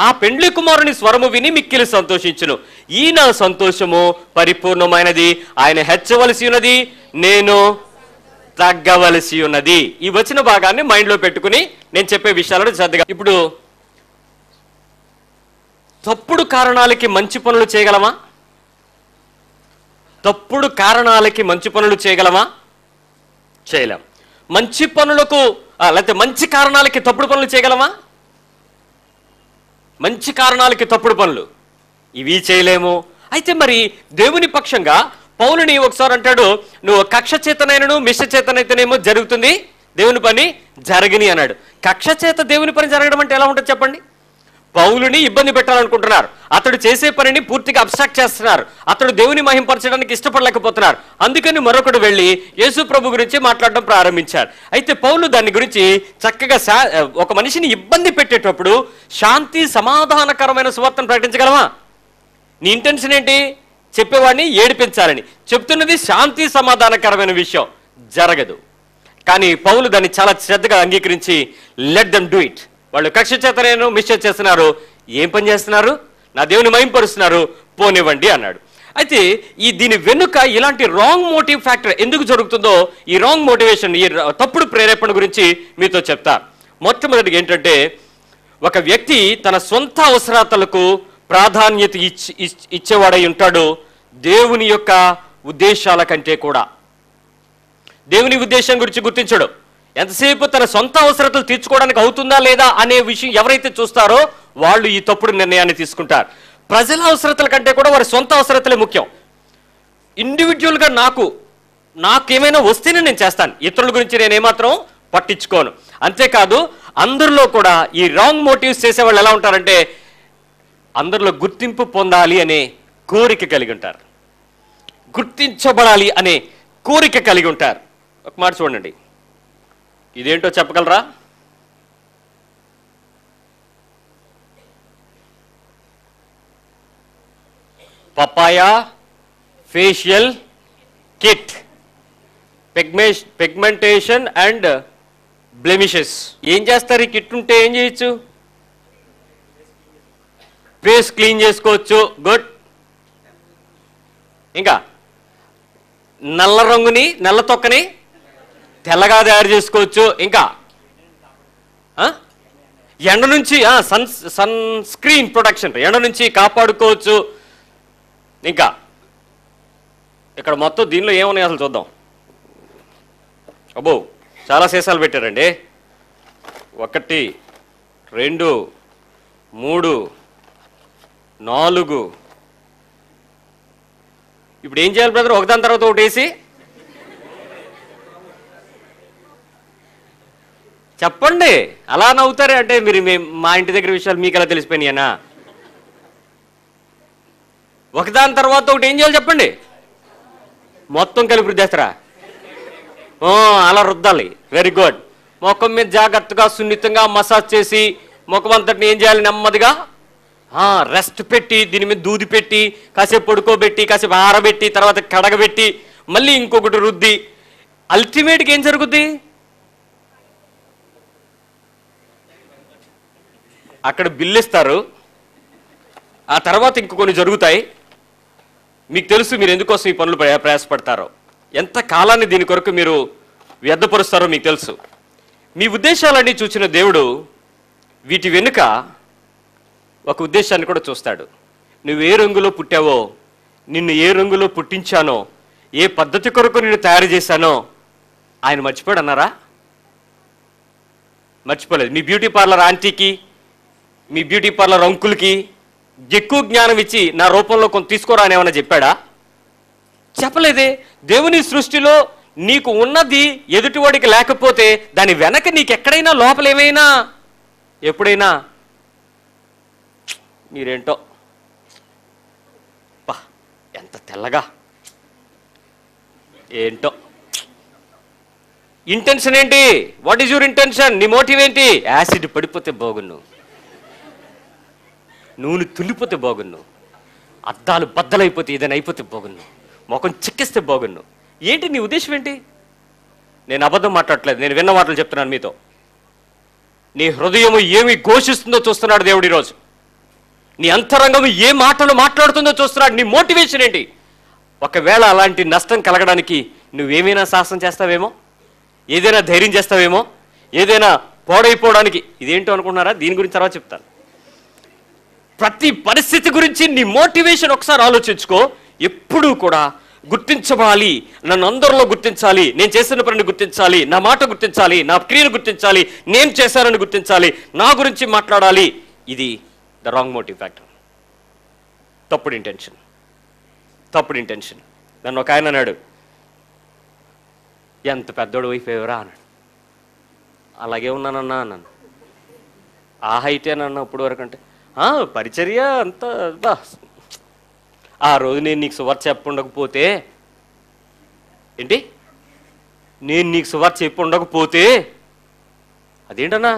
S1: ఆ పెండ్లి కుమారుని స్వరము విని మిక్కిలి సంతోషించును. ఈ నా సంతోషము పరిపూర్ణమైనది. ఆయన హెచ్చవలసి ఉన్నది, నేను తగ్గవలసి ఉన్నది. ఈ వచ్చిన భాగాన్ని మైండ్లో పెట్టుకుని నేను చెప్పే విషయాలను శ్రద్ధగా. ఇప్పుడు తప్పుడు కారణాలకి మంచి పనులు చేయగలమా? తప్పుడు కారణాలకి మంచి పనులు చేయగలమా? చేయలేం. మంచి పనులకు లేకపోతే మంచి కారణాలకి తప్పుడు పనులు చేయగలమా? మంచి కారణాలకి తప్పుడు పనులు ఇవి చేయలేము. అయితే మరి దేవుని పక్షంగా పౌలుని ఒకసారి అంటాడు, నువ్వు కక్ష చేతనైనను మిష చేతనైతేనేమో జరుగుతుంది దేవుని పని జరగని అన్నాడు. కక్ష చేత దేవుని పని జరగడం అంటే ఎలా ఉంటుంది చెప్పండి? పౌలుని ఇబ్బంది పెట్టాలనుకుంటున్నారు, అతడు చేసే పనిని పూర్తిగా అబ్స్ట్రాక్ట్ చేస్తున్నారు, అతడు దేవుని మహింపరచడానికి ఇష్టపడలేకపోతున్నారు. అందుకని మరొకడు వెళ్ళి యేసు ప్రభు గురించి మాట్లాడడం ప్రారంభించారు. అయితే పౌలు దాని గురించి చక్కగా ఒక మనిషిని ఇబ్బంది పెట్టేటప్పుడు శాంతి సమాధానకరమైన సువార్తను ప్రకటించగలమా? నీ ఇంటెన్షన్ ఏంటి? చెప్పేవాడిని ఏడిపించాలని. చెప్తున్నది శాంతి సమాధానకరమైన విషయం, జరగదు. కానీ పౌలు దాన్ని చాలా శ్రద్ధగా అంగీకరించి లెట్ దెమ్ డూ ఇట్. వాళ్ళు కక్ష చేతనేను మిష చేస్తున్నారు, ఏం పని చేస్తున్నారు? నా దేవుని మహింపరుస్తున్నారు, పోనివ్వండి అన్నాడు. అయితే దీని వెనుక ఇలాంటి రాంగ్ మోటివ్ ఫ్యాక్టర్ ఎందుకు జరుగుతుందో, ఈ రాంగ్ మోటివేషన్, ఈ తప్పుడు ప్రేరేపణ గురించి మీతో చెప్తా. మొట్టమొదటిగా ఏంటంటే, ఒక వ్యక్తి తన సొంత అవసరాలకు ప్రాధాన్యత ఇచ్చేవాడై ఉంటాడు దేవుని యొక్క ఉద్దేశాల కంటే కూడా. దేవుని ఉద్దేశం గురించి గుర్తించడు. ఎంతసేపు తన సొంత అవసరతలు తీర్చుకోవడానికి అవుతుందా లేదా అనే విషయం ఎవరైతే చూస్తారో వాళ్ళు ఈ తప్పుడు నిర్ణయాన్ని తీసుకుంటారు. ప్రజల అవసరతల కంటే కూడా వారి సొంత అవసరతలే ముఖ్యం. ఇండివిజువల్గా నాకేమైనా వస్తేనే నేను చేస్తాను, ఇతరుల గురించి నేను ఏమాత్రం పట్టించుకోను. అంతేకాదు అందరిలో కూడా ఈ రాంగ్ మోటివ్స్ చేసేవాళ్ళు ఎలా ఉంటారంటే, అందరిలో గుర్తింపు పొందాలి అనే కోరిక కలిగి ఉంటారు, గుర్తించబడాలి అనే కోరిక కలిగి ఉంటారు. ఒక మాట చూడండి, ఇదేంటో చెప్పగలరా? Papaya facial kit, pigmentation and blemishes. ఏం చేస్తారు? ఈ కిట్ ఉంటే ఏం చేయొచ్చు? ఫేస్ క్లీన్ చేసుకోవచ్చు, గుడ్. ఇంకా నల్ల రంగుని నల్ల తొక్కని తెల్లగా తయారు చేసుకోవచ్చు. ఇంకా ఎండ నుంచి సన్ స్క్రీన్ ప్రొటెక్షన్, ఎండ నుంచి కాపాడుకోవచ్చు. ఇంకా ఇక్కడ మొత్తం దీనిలో ఏమున్నాయి అసలు చూద్దాం. అబ్బో చాలా సీసాలు పెట్టారండి. 1 2 3 4. ఇప్పుడు ఏం చేయాలి బ్రదర్? ఒకదాని తర్వాత ఒకటి వేసి చెప్పండి. అలా నవ్వుతారే అంటే మీరు మా ఇంటి దగ్గర విషయాలు మీకు ఎలా తెలిసిపోయినాయనా? ఒకదాని తర్వాత ఒకటి ఏం చేయాలి చెప్పండి? మొత్తం కలిపి రుద్దేస్తారా? అలా రుద్దాలి. Very good. ముఖం మీద జాగ్రత్తగా సున్నితంగా మసాజ్ చేసి ముఖం అంతటిని ఏం చేయాలి? నెమ్మదిగా రెస్ట్ పెట్టి, దీని మీద దూది పెట్టి, కాసేపు పడుకోబెట్టి, కాసేపు ఆరబెట్టి, తర్వాత కడగబెట్టి, మళ్ళీ ఇంకొకటి రుద్ది, అల్టిమేట్గా ఏం జరుగుద్ది? అక్కడ బిల్లు ఇస్తారు. ఆ తర్వాత ఇంకో కొన్ని జరుగుతాయి. మీకు తెలుసు మీరు ఎందుకోసం ఈ పనులు ప్రయాసపడతారో, ఎంత కాలాన్ని దీని కొరకు మీరు వ్యర్థపరుస్తారో మీకు తెలుసు. మీ ఉద్దేశాలన్నీ చూసిన దేవుడు వీటి వెనుక ఒక ఉద్దేశాన్ని కూడా చూస్తాడు. నువ్వు ఏ రంగులో పుట్టావో, నిన్ను ఏ రంగులో పుట్టించానో, ఏ పద్ధతి కొరకు నిన్ను తయారు చేశానో ఆయన మర్చిపోయాడు అన్నారా? మర్చిపోలేదు. మీ బ్యూటీ పార్లర్ ఆంటీకి, మీ బ్యూటీ పార్లర్ అంకుల్కి ఎక్కువ జ్ఞానం ఇచ్చి నా రూపంలో కొంత తీసుకోరా అని ఏమన్నా చెప్పాడా? చెప్పలేదే. దేవుని సృష్టిలో నీకు ఉన్నది ఎదుటివాడికి లేకపోతే దాని వెనక నీకు ఎక్కడైనా లోపల ఏమైనా ఎప్పుడైనా మీరేంటో పా ఎంత తెల్లగా ఏంటో, ఇంటెన్షన్ ఏంటి? What is your intention? నీ మోటివ్ ఏంటి? యాసిడ్ పడిపోతే బాగున్ను, నూనె తుల్లిపోతే బాగున్ను, అద్దాలు బద్దలైపోతే ఏదైనా అయిపోతే బాగున్ను, ముఖం చిక్కిస్తే బాగున్ను. ఏంటి నీ ఉద్దేశం ఏంటి? నేను అబద్ధం మాట్లాడట్లేదు, నేను విన్న మాటలు చెప్తున్నాను మీతో. నీ హృదయము ఏమి ఘోషిస్తుందో చూస్తున్నాడు దేవుడు ఈరోజు. నీ అంతరంగము ఏ మాటలు మాట్లాడుతుందో చూస్తున్నాడు. నీ మోటివేషన్ ఏంటి? ఒకవేళ అలాంటి నష్టం కలగడానికి నువ్వేమైనా సాహసం చేస్తావేమో, ఏదైనా ధైర్యం చేస్తావేమో, ఏదైనా పోడైపోవడానికి. ఇదేంటో అనుకుంటున్నారా? దీని గురించి తర్వాత చెప్తాను. ప్రతి పరిస్థితి గురించి నీ మోటివేషన్ ఒకసారి ఆలోచించుకో. ఎప్పుడూ కూడా గుర్తించబాలి, నన్ను అందరిలో గుర్తించాలి, నేను చేసిన పనిని గుర్తించాలి, నా మాట గుర్తించాలి, నా క్రియను గుర్తించాలి, నేను చేశానని గుర్తించాలి, నా గురించి మాట్లాడాలి. ఇది ద రాంగ్ మోటివ్ ఫ్యాక్టర్. తప్పుడు ఇంటెన్షన్, తప్పుడు ఇంటెన్షన్. నన్ను ఒక ఆయన అన్నాడు, ఎంత పెద్దోడు అయిపోయావురా అన్నాడు. అలాగే ఉన్నానన్నా అన్నాను. ఆ హైటేనన్నా ఇప్పుడు వరకు అంటే, పరిచర్య అంతా బా. ఆ రోజు నేను నీకు సువార్త చెప్పుండకపోతే ఏంటి, నేను నీకు సువార్త చెప్పుండకపోతే అదేంటన్నా,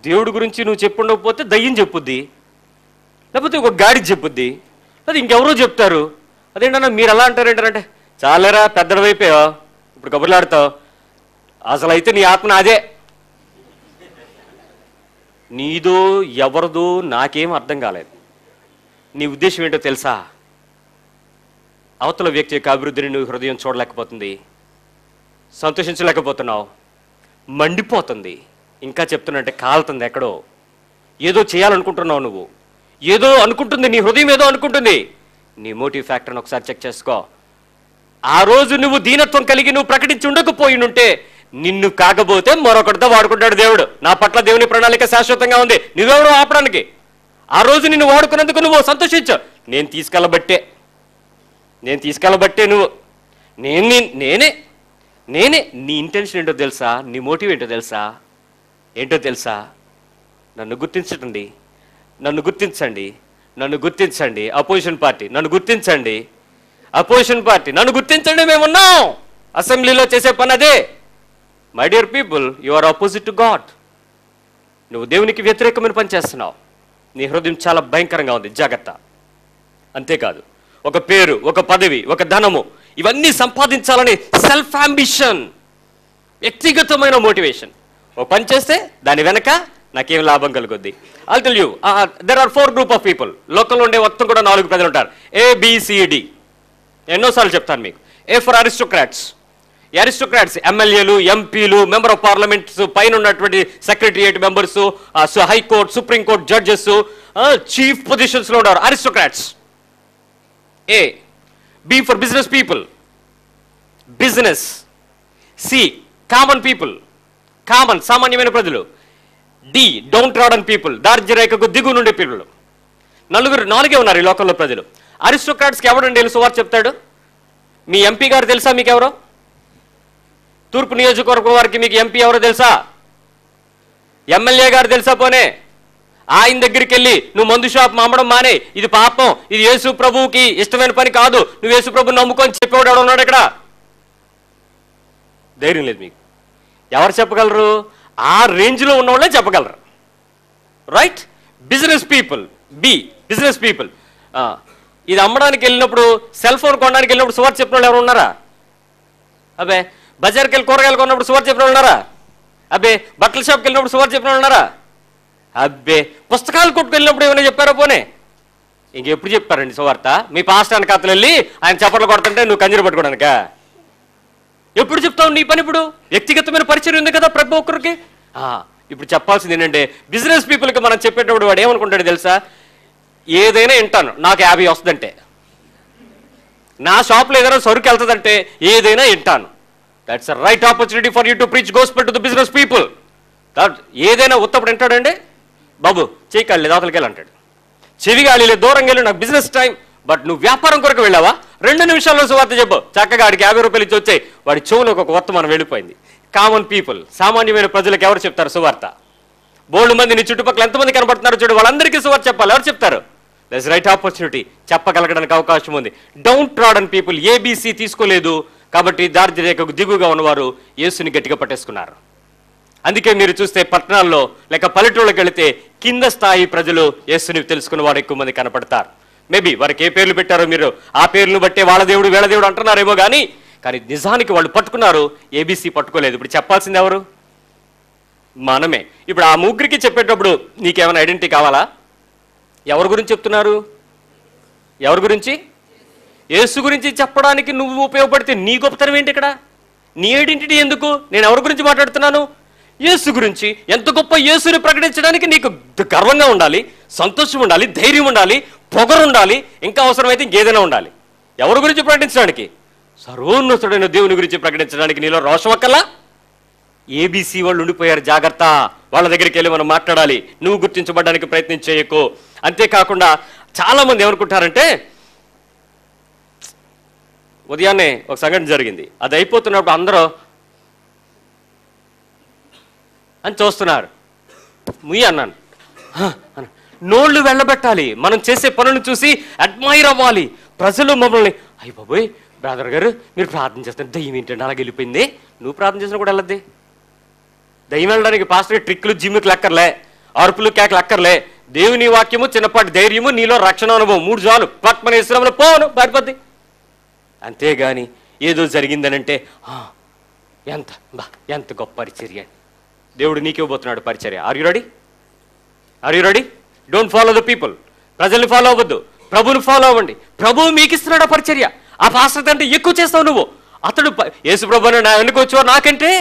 S1: దేవుడి గురించి నువ్వు చెప్పుండకపోతే దయ్యం చెప్పుద్ది, లేకపోతే ఒక గాడికి చెప్పుద్ది, అది ఇంకెవరో చెప్తారు. అదేంటన్నా మీరు అలా అంటారేంటారంటే, చాలేరా పెద్దడు అయిపోయావు, ఇప్పుడు కబుర్లాడతావు, అసలు అయితే నీ ఆత్మ అదే. నీదో ఎవరిదో నాకేం అర్థం కాలేదు. నీ ఉద్దేశం ఏంటో తెలుసా? అవతల వ్యక్తి యొక్క అభివృద్ధిని నువ్వు హృదయం చూడలేకపోతుంది, సంతోషించలేకపోతున్నావు, మండిపోతుంది. ఇంకా చెప్తున్నట్టే కాలుతుంది ఎక్కడో. ఏదో చేయాలనుకుంటున్నావు నువ్వు, ఏదో అనుకుంటుంది నీ హృదయం, ఏదో అనుకుంటుంది. నీ మోటివ్ ఫ్యాక్టర్ని ఒకసారి చెక్ చేసుకో. ఆ రోజు నువ్వు దీనత్వం కలిగి నువ్వు ప్రకటించి ఉండకపోయినుంటే నిన్ను కాకపోతే మరొకటితో వాడుకుంటాడు దేవుడు. నా పట్ల దేవుని ప్రణాళిక శాశ్వతంగా ఉంది, నువ్వెవరో ఆపడానికి. ఆ రోజు నిన్ను వాడుకున్నందుకు నువ్వు సంతోషించు. నేను తీసుకెళ్ళబట్టే నువ్వు, నేనే. నీ ఇంటెన్షన్ ఏంటో తెలుసా? నీ మోటివ్ ఏంటో తెలుసా? నన్ను గుర్తించండి. అపోజిషన్ పార్టీ నన్ను గుర్తించండి. మేమున్నాం అసెంబ్లీలో చేసే పని అదే. My dear people, you are opposite to God. నువ్వు దేవునికి వ్యతిరేకమైన పని చేస్తున్నావు. నీ హృదయం చాలా భయంకరంగా ఉంది, జాగ్రత్త. అంతేకాదు, ఒక పేరు, ఒక పదవి, ఒక ధనము, ఇవన్నీ సంపాదించాలని సెల్ఫ్ అంబిషన్, వ్యక్తిగతమైన మోటివేషన్. ఓ పని చేస్తే దాని వెనక నాకేం లాభం కలుగుద్ది. I'll tell you, there are 4 group of people. లోకల్లో ఉండే మొత్తం కూడా 4 ప్రజలు ఉంటారు. ABCD. ఎన్నోసార్లు చెప్తాను మీకు. A for aristocrats. అరిస్టోక్రాట్స్ ఎమ్మెల్యేలు, ఎంపీలు, మెంబర్ ఆఫ్ పార్లమెంట్స్, పైన ఉన్నటువంటి secretariat members, high court, supreme court judges, chief positions లో ఉన్నారు aristocrats. A. B for business people, business. C. Common people, common సామాన్యమైన ప్రజలు. D. downtrodden people, దారిద్ర్య రేఖకు దిగు నుండే పీపుల్. 4 ఉన్నారు ఈ లోకంలో ప్రజలు. అరిస్టోక్రాట్స్కి ఎవడండి వెళ్ళి సువార్త చెప్తాడు? మీ ఎంపీ గారు తెలుసా మీకెవరో? తూర్పు నియోజకవర్గం వారికి మీకు ఎంపీ ఎవరో తెలుసా? ఎమ్మెల్యే గారు తెలుసా? పోనే ఆయన దగ్గరికి వెళ్ళి నువ్వు మందు షాప్ అమ్మడం మానే, ఇది పాపం, ఇది యేసు ప్రభువుకి ఇష్టమైన పని కాదు, నువ్వు యేసు ప్రభుని నమ్ముకొని చెప్పేవాడు ఎవడు ఉన్నాడు ఇక్కడ? ధైర్యం లేదు మీకు. ఎవరు చెప్పగలరు? ఆ రేంజ్లో ఉన్న వాళ్ళే చెప్పగలరు. Right? Business people. Business people. ఇది అమ్మడానికి వెళ్ళినప్పుడు, సెల్ ఫోన్ కొనడానికి వెళ్ళినప్పుడు సువార్త చెప్పిన వాళ్ళు ఎవరు ఉన్నారా? అబ్బే, బజార్కి వెళ్ళి కూరగాయలు కొన్నప్పుడు సువార్త చెప్పిన వాళ్ళు ఉన్నారా? అబ్బే, బట్టల షాప్కి వెళ్ళినప్పుడు సువార్త చెప్పిన వాళ్ళు ఉన్నారా? అబ్బే, పుస్తకాలు కొట్టుకెళ్ళినప్పుడు ఏమైనా చెప్పారా? పోనే ఇంకెప్పుడు చెప్పారండి సువార్త? మీ పాస్టానికి అతను వెళ్ళి ఆయన చప్పట్లు కొడుతుంటే నువ్వు కంజరు పట్టుకోవడానిక? ఎప్పుడు చెప్తావు నీ పని? ఇప్పుడు వ్యక్తిగతమైన పరిచయం ఉంది కదా ప్రతి ఒక్కరికి. ఇప్పుడు చెప్పాల్సింది ఏంటంటే, బిజినెస్ పీపుల్కి మనం చెప్పేటప్పుడు వాడు ఏమనుకుంటాడు తెలుసా? ఏదైనా వింటాను, నాకు 50 వస్తుందంటే, నా షాప్లో ఏదైనా సరుకు వెళ్తుందంటే ఏదైనా వింటాను. That's a right opportunity for you to preach gospel to the business people. ఏదైనా ఉత్తప్పుడు వింటాడండి, బాబు చెయ్యి కాలేదు అవతలకి వెళ్ళి అంటాడు, చెవి గాలి దూరంగా వెళ్ళి నాకు బిజినెస్ టైం. బట్ నువ్వు వ్యాపారం కొరకు వెళ్ళావా? 2 నిమిషాల్లో సువార్త చెప్పు, చక్కగా ఆడికి 50 రూపాయలు ఇచ్చి వచ్చాయి, వాడి చెవులకు ఒక వర్తమానం వెళ్ళిపోయింది. కామన్ పీపుల్, సామాన్యమైన ప్రజలకు ఎవరు చెప్తారు సువార్త? బోల్డ్ మంది నీ చుట్టుపక్కల ఎంతమంది కనబడుతున్నారు చూడు, వాళ్ళందరికీ సువార్త చెప్పాలి. ఎవరు చెప్తారు? దట్స్ రైట్ ఆపర్చునిటీ, చెప్పగలగడానికి అవకాశం ఉంది. డౌన్ ట్రాడన్ పీపుల్ ABC తీసుకోలేదు కాబట్టి దారిద్ర్య రేఖకు దిగుగా ఉన్నవారు యేసుని గట్టిగా పట్టేసుకున్నారు. అందుకే మీరు చూస్తే పట్టణాల్లో లేక పల్లెటూళ్ళకి వెళితే కింద స్థాయి ప్రజలు యేసుని తెలుసుకున్న వారు ఎక్కువ మంది కనపడతారు. మేబీ వారికి ఏ పేర్లు పెట్టారో మీరు ఆ పేర్లను బట్టే వాళ్ళ దేవుడు వీళ్ళ దేవుడు అంటున్నారేమో కానీ నిజానికి వాళ్ళు పట్టుకున్నారు, ఏబీసీ పట్టుకోలేదు. ఇప్పుడు చెప్పాల్సింది ఎవరు? మనమే. ఇప్పుడు ఆ ముగ్గురికి చెప్పేటప్పుడు నీకేమైనా ఐడెంటిటీ కావాలా? ఎవరి గురించి చెప్తున్నారు? ఎవరి గురించి? యేసు గురించి చెప్పడానికి నువ్వు ఉపయోగపడితే నీ గొప్పతనం ఏంటి? ఇక్కడ నీ ఐడెంటిటీ ఎందుకు? నేను ఎవరి గురించి మాట్లాడుతున్నాను? యేసు గురించి. ఎంత గొప్ప యేసుని ప్రకటించడానికి నీకు గర్వంగా ఉండాలి, సంతోషం ఉండాలి, ధైర్యం ఉండాలి, పొగరు ఉండాలి, ఇంకా అవసరమైతే ఇంకేదైనా ఉండాలి. ఎవరి గురించి ప్రకటించడానికి? సర్వోన్నతుడైన దేవుని గురించి ప్రకటించడానికి నీలో రోషం అక్కల్లా? ఏబీసీ వాళ్ళు ఉండిపోయారు, జాగ్రత్త. వాళ్ళ దగ్గరికి వెళ్ళి మనం మాట్లాడాలి. నువ్వు గుర్తించబడడానికి ప్రయత్నం చేయకు. అంతేకాకుండా చాలా మంది ఏమనుకుంటారంటే, ఉదయాన్నే ఒక సంఘటన జరిగింది, అది అయిపోతున్నప్పుడు అందరూ అని చూస్తున్నారు. ముయ్యి అన్నాను. నోళ్ళు వెళ్ళబెట్టాలి. మనం చేసే పనులను చూసి అడ్మైర్ అవ్వాలి. ప్రజలు మమ్మల్ని, అయ్య బాబోయ్ బ్రదర్ గారు మీరు ప్రార్థన చేస్తారు, దయ్యం ఏంటంటే అలాగ వెళ్ళిపోయింది. నువ్వు ప్రార్థన చేసినా కూడా వెళ్ళద్ది. దయ్యం వెళ్ళడానికి పాస్టర్ ట్రిక్లు జిమ్కి లెక్కర్లే, అరుపులు కేకలు అక్కర్లే. దేవుని వాక్యము, చిన్నపాటి ధైర్యము, నీలో రక్షణ అనుభవం 3 చాలు. పట్మన ఇస్లాంలో పోను పారిపోద్ది. అంతేగాని ఏదో జరిగిందనంటే ఎంత గొప్ప పరిచర్య దేవుడు నీకు ఇవ్వబోతున్నాడు పరిచర్య. Are you ready? Are you ready? Don't follow the people. ప్రజల్ని ఫాలో అవ్వద్దు, ప్రభుని ఫాలో అవ్వండి. ప్రభువు మీకు ఇస్తున్నాడు ఆ పరిచర్య. ఆ పాస్టర్ అంటే ఎక్కువ చేస్తావు నువ్వు. అతడు యేసుప్రభు నా వెనుక వచ్చేవారు నాకంటే.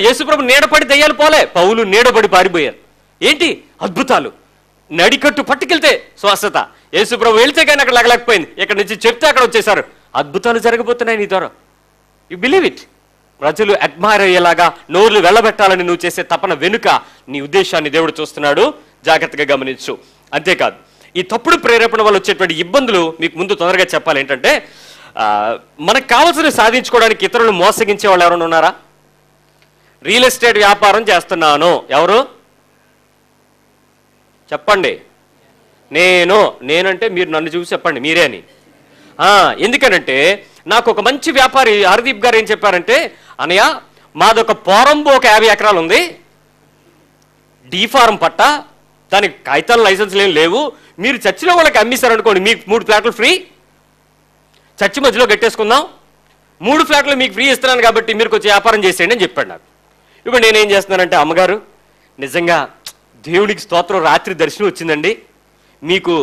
S1: యేసుప్రభు నీడపడి దయ్యాలు పోలే, పౌలు నీడబడి పారిపోయారు. ఏంటి అద్భుతాలు! నడికట్టు పట్టుకెళ్తే స్వస్థత. యేసుప్రభు వెళ్తే కానీ అక్కడ లగలేకపోయింది. ఇక్కడ నుంచి చెప్తే అక్కడ వచ్చేసారు. అద్భుతాలు జరగబోతున్నాయి నీ ద్వారా. You believe it. ప్రజలు అడ్మైర్ అయ్యేలాగా నోర్లు వెళ్ళబెట్టాలని నువ్వు చేసే తపన వెనుక నీ ఉద్దేశాన్ని దేవుడు చూస్తున్నాడు. జాగ్రత్తగా గమనించు. అంతేకాదు, ఈ తప్పుడు ప్రేరేపణ వల్ల వచ్చేటువంటి ఇబ్బందులు మీకు ముందు తొందరగా చెప్పాలి. ఏంటంటే, మనకు కావాల్సినవి సాధించుకోవడానికి ఇతరులను మోసగించే వాళ్ళు ఎవరైనా ఉన్నారా? రియల్ ఎస్టేట్ వ్యాపారం చేస్తున్నాను. ఎవరు చెప్పండి? నేనంటే మీరు నన్ను చూసి చెప్పండి మీరే అని. ఎందుకనంటే నాకు ఒక మంచి వ్యాపారి హర్దీప్ గారు ఏం చెప్పారంటే, అనయ్య మాదొక పోరంబో ఒక 50 ఎకరాలు ఉంది, డీ ఫారం పట్ట, దానికి కాగితాలు లైసెన్స్లు ఏం లేవు. మీరు చర్చిలో వాళ్ళకి అమ్మేశారనుకోండి, మీకు 3 ఫ్లాట్లు ఫ్రీ. చర్చి మధ్యలో కట్టేసుకుందాం, 3 ఫ్లాట్లు మీకు ఫ్రీ ఇస్తున్నాను కాబట్టి మీరు కొంచెం వ్యాపారం చేసేయండి అని చెప్పాడు నాకు. ఇప్పుడు నేనేం చేస్తున్నానంటే, అమ్మగారు నిజంగా దేవునికి స్తోత్రం, రాత్రి దర్శనం వచ్చిందండి. మీకు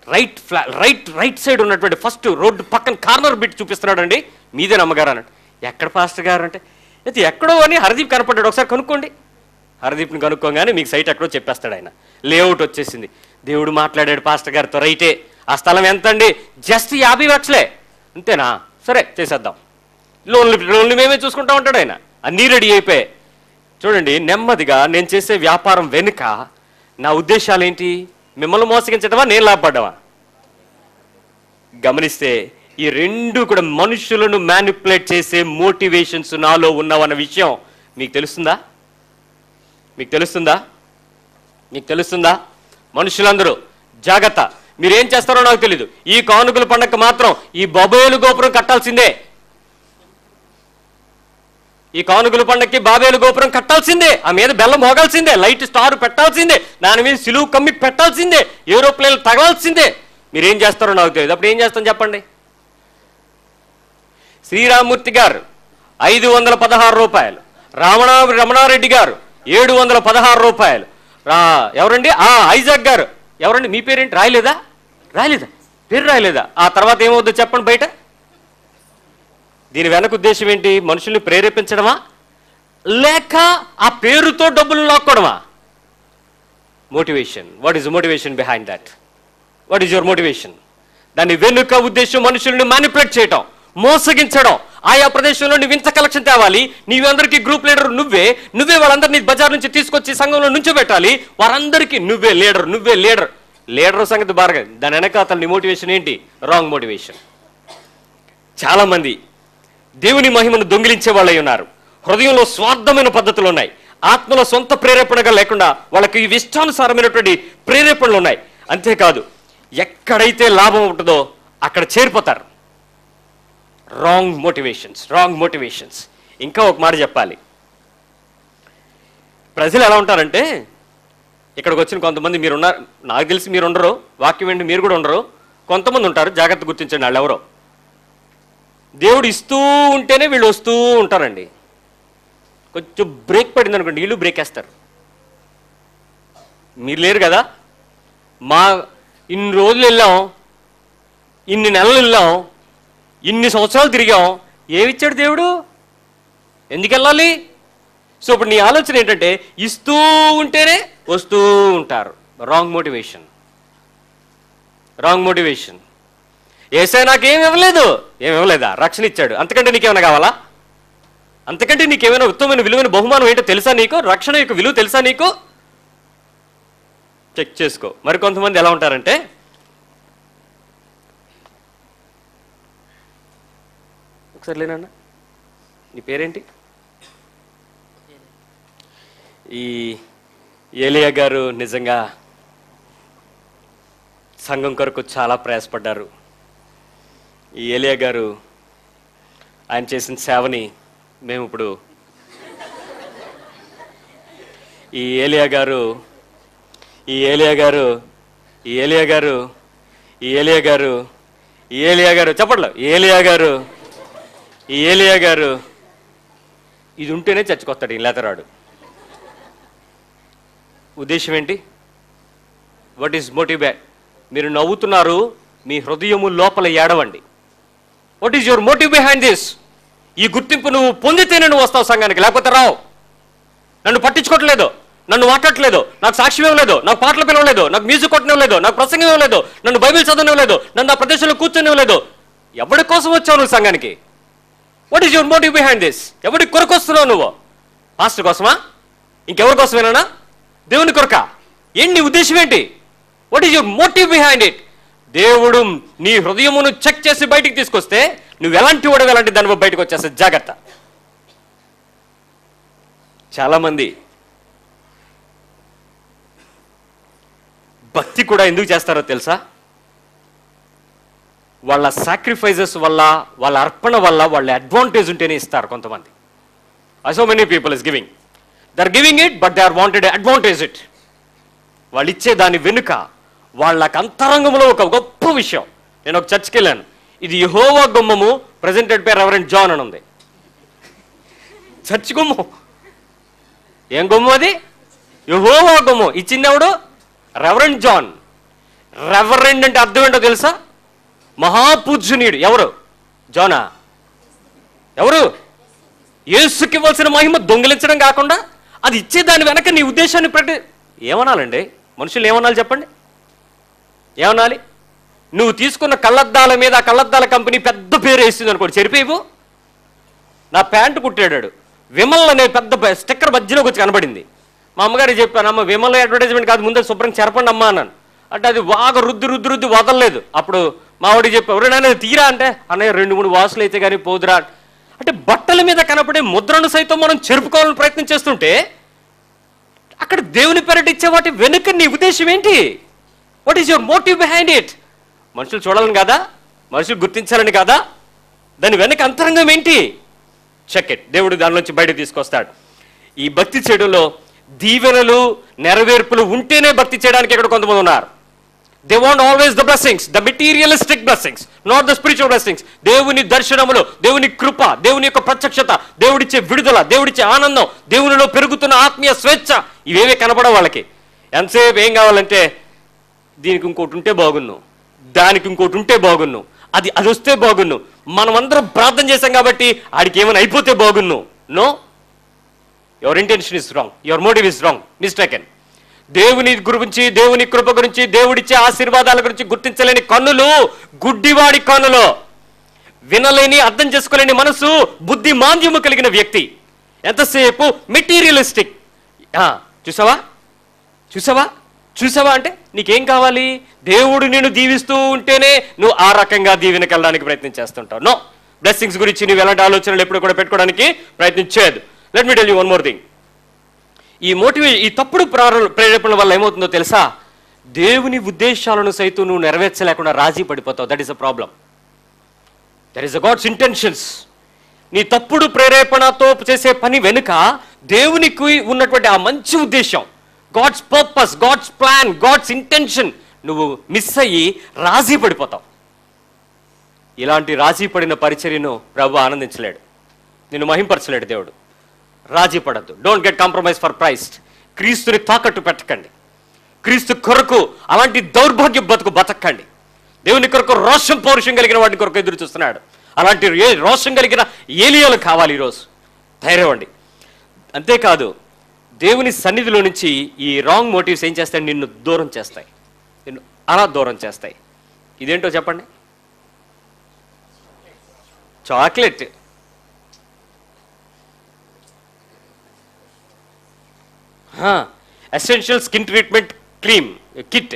S1: రైట్ సైడ్ ఉన్నటువంటి ఫస్ట్ రోడ్డు పక్కన కార్నర్ బిట్ చూపిస్తున్నాడు అండి, మీదే నమ్మగారు అన్నట్టు. ఎక్కడ పాస్టర్ గారు అంటే, అయితే ఎక్కడో అని హరదీప్ కనపడ్డాడు, ఒకసారి కనుక్కోండి. హరదీప్ని కనుక్కోగానే మీకు సైట్ ఎక్కడో చెప్పేస్తాడు ఆయన. లేఅవుట్ వచ్చేసింది. దేవుడు మాట్లాడాడు పాస్టర్ గారితో. రైటే, ఆ స్థలం ఎంత అండి? జస్ట్ 50 లక్షలే. అంతేనా? సరే చేసేద్దాం. లోన్లు మేమే చూసుకుంటా ఉంటాడు ఆయన. అన్నీ రెడీ అయిపోయాయి. చూడండి, నెమ్మదిగా నేను చేసే వ్యాపారం వెనుక నా ఉద్దేశాలు ఏంటి? మిమ్మల్ని మోసగించడమా, నేను లాభపడ్డావా? గమనిస్తే ఈ రెండు కూడా మనుషులను మ్యానిపులేట్ చేసే మోటివేషన్స్ నాలో ఉన్నవన్న విషయం మీకు తెలుస్తుందా? మీకు తెలుస్తుందా? మీకు తెలుస్తుందా? మనుషులందరూ జాగ్రత్త. మీరేం చేస్తారో నాకు తెలీదు. ఈ కానుకల పండగ మాత్రం ఈ బబేలు గోపురం కట్టాల్సిందే. ఈ కానుకల పండగకి బాబేలు గోపురం కట్టాల్సిందే. ఆ మీద బెల్లం మోగాల్సిందే, లైట్ స్టార్ పెట్టాల్సిందే, దాని మీద సిలువు కమ్మి పెట్టాల్సిందే, ఏరోప్లేన్లు తగలాల్సిందే. మీరేం చేస్తారో నాకు తెలియదు. అప్పుడు ఏం చేస్తాం చెప్పండి? శ్రీరామూర్తి గారు 516 రూపాయలు, రమణారెడ్డి గారు 716 రూపాయలు, ఎవరండి ఐజాక్ గారు, ఎవరండి మీ పేరేంటి? రాయలేదా? పేరు రాయలేదా? ఆ తర్వాత ఏమవుద్దో చెప్పండి బయట. దీని వెనక ఉద్దేశం ఏంటి? మనుషుల్ని ప్రేరేపించడమా, లేక ఆ పేరుతో డబ్బులు లాక్కోవడమా? Motivation. What is motivation behind that? What is your motivation? దాని వెనుక ఉద్దేశం మనుషుల్ని మ్యానిపులేట్ చేయటం, మోసగించడం. ఆయా ప్రదేశంలో నువ్వు ఇంత కలెక్షన్ తేవాలి, నీవందరికీ గ్రూప్ లీడర్ నువ్వే వాళ్ళందరినీ బజార్ నుంచి తీసుకొచ్చి సంఘంలో నుంచోబెట్టాలి, వారందరికీ నువ్వే లీడర్ సంగతి బాగా. దాని వెనక అతని మోటివేషన్ ఏంటి? Wrong motivation. చాలా మంది దేవుని మహిమను దొంగిలించే వాళ్ళై ఉన్నారు. హృదయంలో స్వార్థమైన పద్ధతులు ఉన్నాయి. ఆత్మలో సొంత ప్రేరేపణగా లేకుండా వాళ్ళకి ఇష్టానుసారమైనటువంటి ప్రేరేపణలు ఉన్నాయి. అంతేకాదు, ఎక్కడైతే లాభం ఉంటుందో అక్కడ చేరిపోతారు. Wrong motivations. ఇంకా ఒక మాట చెప్పాలి. ప్రజలు ఎలా ఉంటారంటే, ఇక్కడికి వచ్చిన కొంతమంది మీరున్నారు, నాకు తెలిసి మీరు ఉండరు, వాక్యం ఏంటి మీరు కూడా ఉండరు, కొంతమంది ఉంటారు, జాగ్రత్త గుర్తించండి వాళ్ళు ఎవరో. దేవుడు ఇస్తూ ఉంటేనే వీళ్ళు వస్తూ ఉంటారండి. కొంచెం బ్రేక్ పడింది అనుకోండి, వీళ్ళు బ్రేక్ వేస్తారు. మీరు లేరు కదా, ఇన్ని రోజులు వెళ్ళాం, ఇన్ని నెలలు వెళ్ళాం, ఇన్ని సంవత్సరాలు తిరిగాం, ఏమిచ్చాడు దేవుడు, ఎందుకు వెళ్ళాలి? సో ఇప్పుడు నీ ఆలోచన ఏంటంటే ఇస్తూ ఉంటేనే వస్తూ ఉంటారు. Wrong motivation. యేసయ్య నాకేమి ఇవ్వలేదు, ఏమి ఇవ్వలేదా? రక్షణ ఇచ్చాడు, అంతకంటే నీకేమైనా కావాలా? అంతకంటే నీకేమైనా ఉత్తమమైన విలువైన బహుమానం ఏంటో తెలుసా నీకు? రక్షణ యొక్క విలువ తెలుసా నీకు? చెక్ చేసుకో. మరి కొంతమంది ఎలా ఉంటారంటే, ఒకసారి లేనన్నా, నీ పేరేంటి? ఈ ఏలియా గారు నిజంగా సంఘం కొరకు చాలా ప్రయాసపడ్డారు. ఈ ఏలియా గారు ఆయన చేసిన సేవని మేము ఇప్పుడు ఈ ఏలియా గారు చెప్పట్లే, ఈ ఏలియా గారు ఇది ఉంటేనే చర్చకొస్తాడు, ఈ లేతరాడు. ఉద్దేశం ఏంటి? What is motive? మీరు నవ్వుతున్నారు, మీ హృదయము లోపల ఏడవండి. What is your motive behind this? ఈ గుర్తింపు నువ్వు పొందితేనే నువ్వు వస్తావు సంఘానికి, లేకపోతే రావు. నన్ను పట్టించుకోవట్లేదు, నన్ను మాట్లాడట్లేదు, నాకు సాక్ష్యం ఇవ్వలేదు, నాకు పాటలు పిలవలేదు, నాకు మ్యూజిక్ కొట్టనివ్వలేదు, నాకు ప్రసంగం ఇవ్వలేదు, నన్ను బైబిల్ చదవనివ్వలేదు, నన్ను ఆ ప్రదేశంలో కూర్చొనివ్వలేదు. ఎవరి కోసం వచ్చావు నువ్వు సంఘానికి? What is your motive behind this? ఎవరి కొరకు వస్తున్నావు నువ్వు? పాస్టర్ కోసమా? ఇంకెవరి కోసమేనా? దేవుని కొరక? ఏంటి నీ ఉద్దేశం ఏంటి? What is your motive behind it? దేవుడు నీ హృదయమును చెక్ చేసి బయటికి తీసుకొస్తే నువ్వు ఎలాంటి వాడు, ఎలాంటి దాని బయటకు వచ్చేస్తే జాగ్రత్త. చాలామంది భక్తి కూడా ఎందుకు చేస్తారో తెలుసా? వాళ్ళ సాక్రిఫైజెస్ వల్ల, వాళ్ళ అర్పణ వల్ల, వాళ్ళ అడ్వాంటేజ్ ఉంటేనే ఇస్తారు కొంతమంది. So many people is giving, they are giving it but they are wanted advantage it. వాళ్ళు ఇచ్చే దాని వెనుక వాళ్ళకి అంతరంగంలో ఒక గొప్ప విషయం. నేను ఒక చర్చ్కి వెళ్ళాను, ఇది యెహోవా గుమ్మము, ప్రెజెంటెడ్ బై రెవరెండ్ జాన్ అని ఉంది. చర్చ్ గుమ్మం. ఏం గుమ్మం అది? యెహోవా గుమ్మం. ఇచ్చింది ఎవడు? Reverend John. రెవరెండ్ అంటే అర్థం ఏంటో తెలుసా? మహాపూజ్యనీయుడు. ఎవరు? జానా? ఎవరు? యేసుకి ఇవ్వాల్సిన మహిమ దొంగిలించడం కాకుండా అది ఇచ్చేదాని వెనక నీ ఉద్దేశాన్ని ఏమనాలండి? మనుషులు ఏమనాలి చెప్పండి? ఏమనాలి? నువ్వు తీసుకున్న కళ్ళద్దాల మీద ఆ కళ్ళద్దాల కంపెనీ పెద్ద పేరు వేస్తుంది అనుకోండి, చెరిపేవు. నా ప్యాంటు కుట్టాడు విమల్ అనే పెద్ద స్టిక్కర్ మధ్యలోకి వచ్చి కనబడింది. మా అమ్మగారికి చెప్పాను, అమ్మ విమల్ అడ్వర్టైజ్మెంట్ కాదు, ముందే శుభ్రం చెరపండి అమ్మా అన్నాను. అంటే అది బాగా రుద్ది వదలలేదు. అప్పుడు మావాడికి చెప్పా, ఎవరైనా తీరా అంటే, అన్నయ్య 2-3 వాసులు అయితే కానీ పోదురా. అంటే బట్టల మీద కనపడే ముద్రను సైతం మనం చెరుపుకోవాలని ప్రయత్నం చేస్తుంటే అక్కడ దేవుని పేరిట ఇచ్చే వాటి వెనుక నీ ఉద్దేశం ఏంటి? What is your motive behind it? మనుషులు చూడాలని కాదా? మనుషులు గుర్తించాలని కాదా? దాని వెనక అంతరంగం ఏంటి? Check it. దేవుడు దానిలోంచి బయట తీసుకొస్తాడు. ఈ భక్తి చేయడంలో దీవెనలు, నెరవేర్పులు ఉంటేనే భక్తి చేయడానికి ఇక్కడ కొంతమంది ఉన్నారు. They want always the blessings, the materialistic blessings, not the spiritual blessings. దేవుని దర్శనములు, దేవుని కృప, దేవుని యొక్క ప్రత్యక్షత, దేవుడిచ్చే విడుదల, దేవుడిచ్చే ఆనందం, దేవునిలో పెరుగుతున్న ఆత్మీయ స్వేచ్ఛ, ఇవేవే కనపడవు వాళ్ళకి. ఎంతసేపు ఏం కావాలంటే దీనికి ఇంకోటి ఉంటే బాగున్ను, దానికి ఇంకోటి ఉంటే బాగున్ను, అది వస్తే బాగున్ను, మనమందరం ప్రార్థన చేశాం కాబట్టి ఆడికి ఏమైనా అయిపోతే బాగున్ను. No, your intention is wrong, your motive is wrong, mistaken. దేవుని గురించి, దేవుని కృప గురించి, దేవుడిచ్చే ఆశీర్వాదాల గురించి గుర్తించలేని కన్నులు గుడ్డివాడి కన్నులు, వినలేని, అర్థం చేసుకోలేని మనసు, బుద్ధి మాంద్యము కలిగిన వ్యక్తి. ఎంతసేపు మెటీరియలిస్టిక్. చూసావా అంటే నీకేం కావాలి? దేవుడు నిన్ను దీవిస్తూ ఉంటేనే నువ్వు ఆ రకంగా దీవెనకి వెళ్ళడానికి ప్రయత్నం చేస్తుంటావు. నో, బ్లెస్సింగ్స్ గురించి నువ్వు ఎలాంటి ఆలోచనలు ఎప్పుడు కూడా పెట్టుకోవడానికి ప్రయత్నించేది. Let me tell you one more thing. ఈ తప్పుడు ప్రేరేపణల వల్ల ఏమవుతుందో తెలుసా? దేవుని ఉద్దేశాలను సైతం నువ్వు నెరవేర్చలేకుండా రాజీ పడిపోతావు. That is a problem. That is a God's intentions. నీ తప్పుడు ప్రేరేపణతో చేసే పని వెనుక దేవునికి ఉన్నటువంటి ఆ మంచి ఉద్దేశం, God's purpose, God's plan, God's intention నువ్వు మిస్ అయ్యి రాజీ పడిపోతావు. ఇలాంటి రాజీ పడిన పరిచర్యను ప్రభు ఆనందించలేడు, నిన్ను మహింపరచలేడు దేవుడు. రాజీ పడద్దు. Don't get compromise for Christ. క్రీస్తుని తాకట్టు పెట్టకండి. క్రీస్తు కొరకు అలాంటి దౌర్భాగ్య బతకండి. దేవుని కొరకు రోషం పౌరుషం కలిగిన వాటి కొరకు ఎదురు చూస్తున్నాడు. అలాంటి రోషం కలిగిన ఏలియాలు కావాలి ఈరోజు. ధైర్యవండి. అంతేకాదు, దేవుని సన్నిధిలో నుంచి ఈ రాంగ్ మోటివ్స్ ఏం చేస్తాయి? నిన్ను దూరం చేస్తాయి, నిన్ను అలా దూరం చేస్తాయి. ఇదేంటో చెప్పండి. Chocolate, essential skin treatment cream kit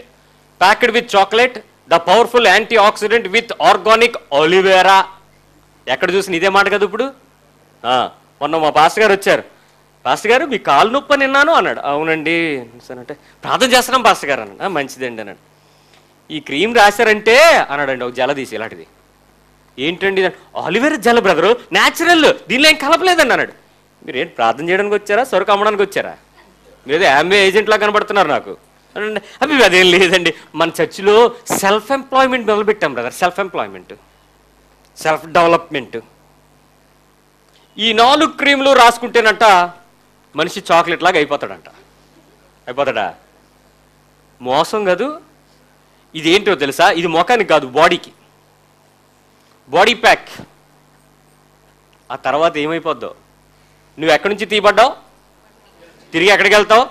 S1: packed with chocolate, the powerful antioxidant with organic aloe vera. ఎక్కడ చూసిన ఇదే మాట కదా ఇప్పుడు. మొన్న మా పాస్టర్ గారు వచ్చారు. పాస్టర్ గారు మీ కాలు నొప్పి నిన్నాను అన్నాడు. అవునండి అంటే ప్రార్థన చేస్తున్నాం పాస్టర్ గారు అన్నాడు. మంచిదండి అన్నాడు. ఈ క్రీమ్ రాశారంటే అన్నాడండి ఒక జల తీసి ఇలాంటిది. ఏంటండి? ఆలివేరా జల బ్రదరు, న్యాచురల్, దీనిలో ఏం కలపలేదండి అన్నాడు. మీరు ఏంటి ప్రార్థన చేయడానికి వచ్చారా, సరుకు అమ్మడానికి వచ్చారా? మీరు యామ్వే ఏజెంట్లా కనబడుతున్నారు నాకు అనండి. అవి అదేం లేదండి, మన చర్చిలో సెల్ఫ్ ఎంప్లాయ్మెంట్ మొదలుపెట్టాం brother. Self employment, self development. ఈ 4 క్రీములు రాసుకుంటేనంట మనిషి చాక్లెట్ లాగా అయిపోతాడంట. అయిపోతాడా? మోసం కాదు. ఇదేంటో తెలుసా? ఇది ముఖానికి కాదు, బాడీకి. Body pack. ఆ తర్వాత ఏమైపోద్దో? నువ్వు ఎక్కడి నుంచి తీయబడ్డావు? తిరిగి ఎక్కడికి వెళ్తావు?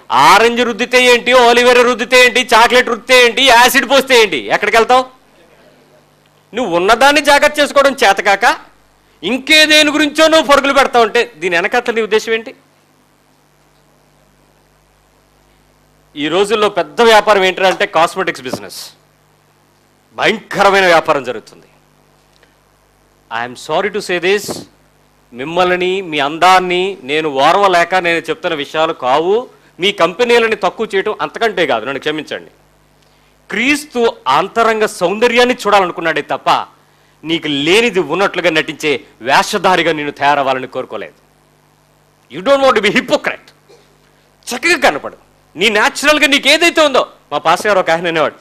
S1: ఆరెంజ్ రుద్దితే ఏంటి, ఓలివేరా రుద్దితే ఏంటి, చాక్లెట్ రుద్దితే ఏంటి, యాసిడ్ పోస్తే ఏంటి, ఎక్కడికి వెళ్తావు? నువ్వు ఉన్నదాన్ని జాగ్రత్త చేసుకోవడం చేతకాక ఇంకేదేని గురించో నువ్వు పరుగులు పెడతావు. అంటే దీని వెనకట్ల నీ ఉద్దేశం ఏంటి? ఈ రోజుల్లో పెద్ద వ్యాపారం ఏంటంటే కాస్మెటిక్స్ బిజినెస్. భయంకరమైన వ్యాపారం జరుగుతుంది. I'm sorry to say this, మిమ్మల్ని మీ అందాన్ని నేను ఓర్వలేక నేను చెప్తున్న విషయాలు కావు. మీ కంపెనీలని తక్కువ చేయటం అంతకంటే కాదు, నన్ను క్షమించండి. క్రీస్తు అంతరంగ సౌందర్యాన్ని చూడాలనుకున్నాడే తప్ప నీకు లేనిది ఉన్నట్లుగా నటించే వేషధారిగా నేను తయారవ్వాలని కోరుకోలేదు. You don't want to be hypocrite. చక్కగా కనపడు, నీ న్యాచురల్గా నీకు ఏదైతే ఉందో. మా పాస్ గారు ఒక ఆయన అనేవాడు,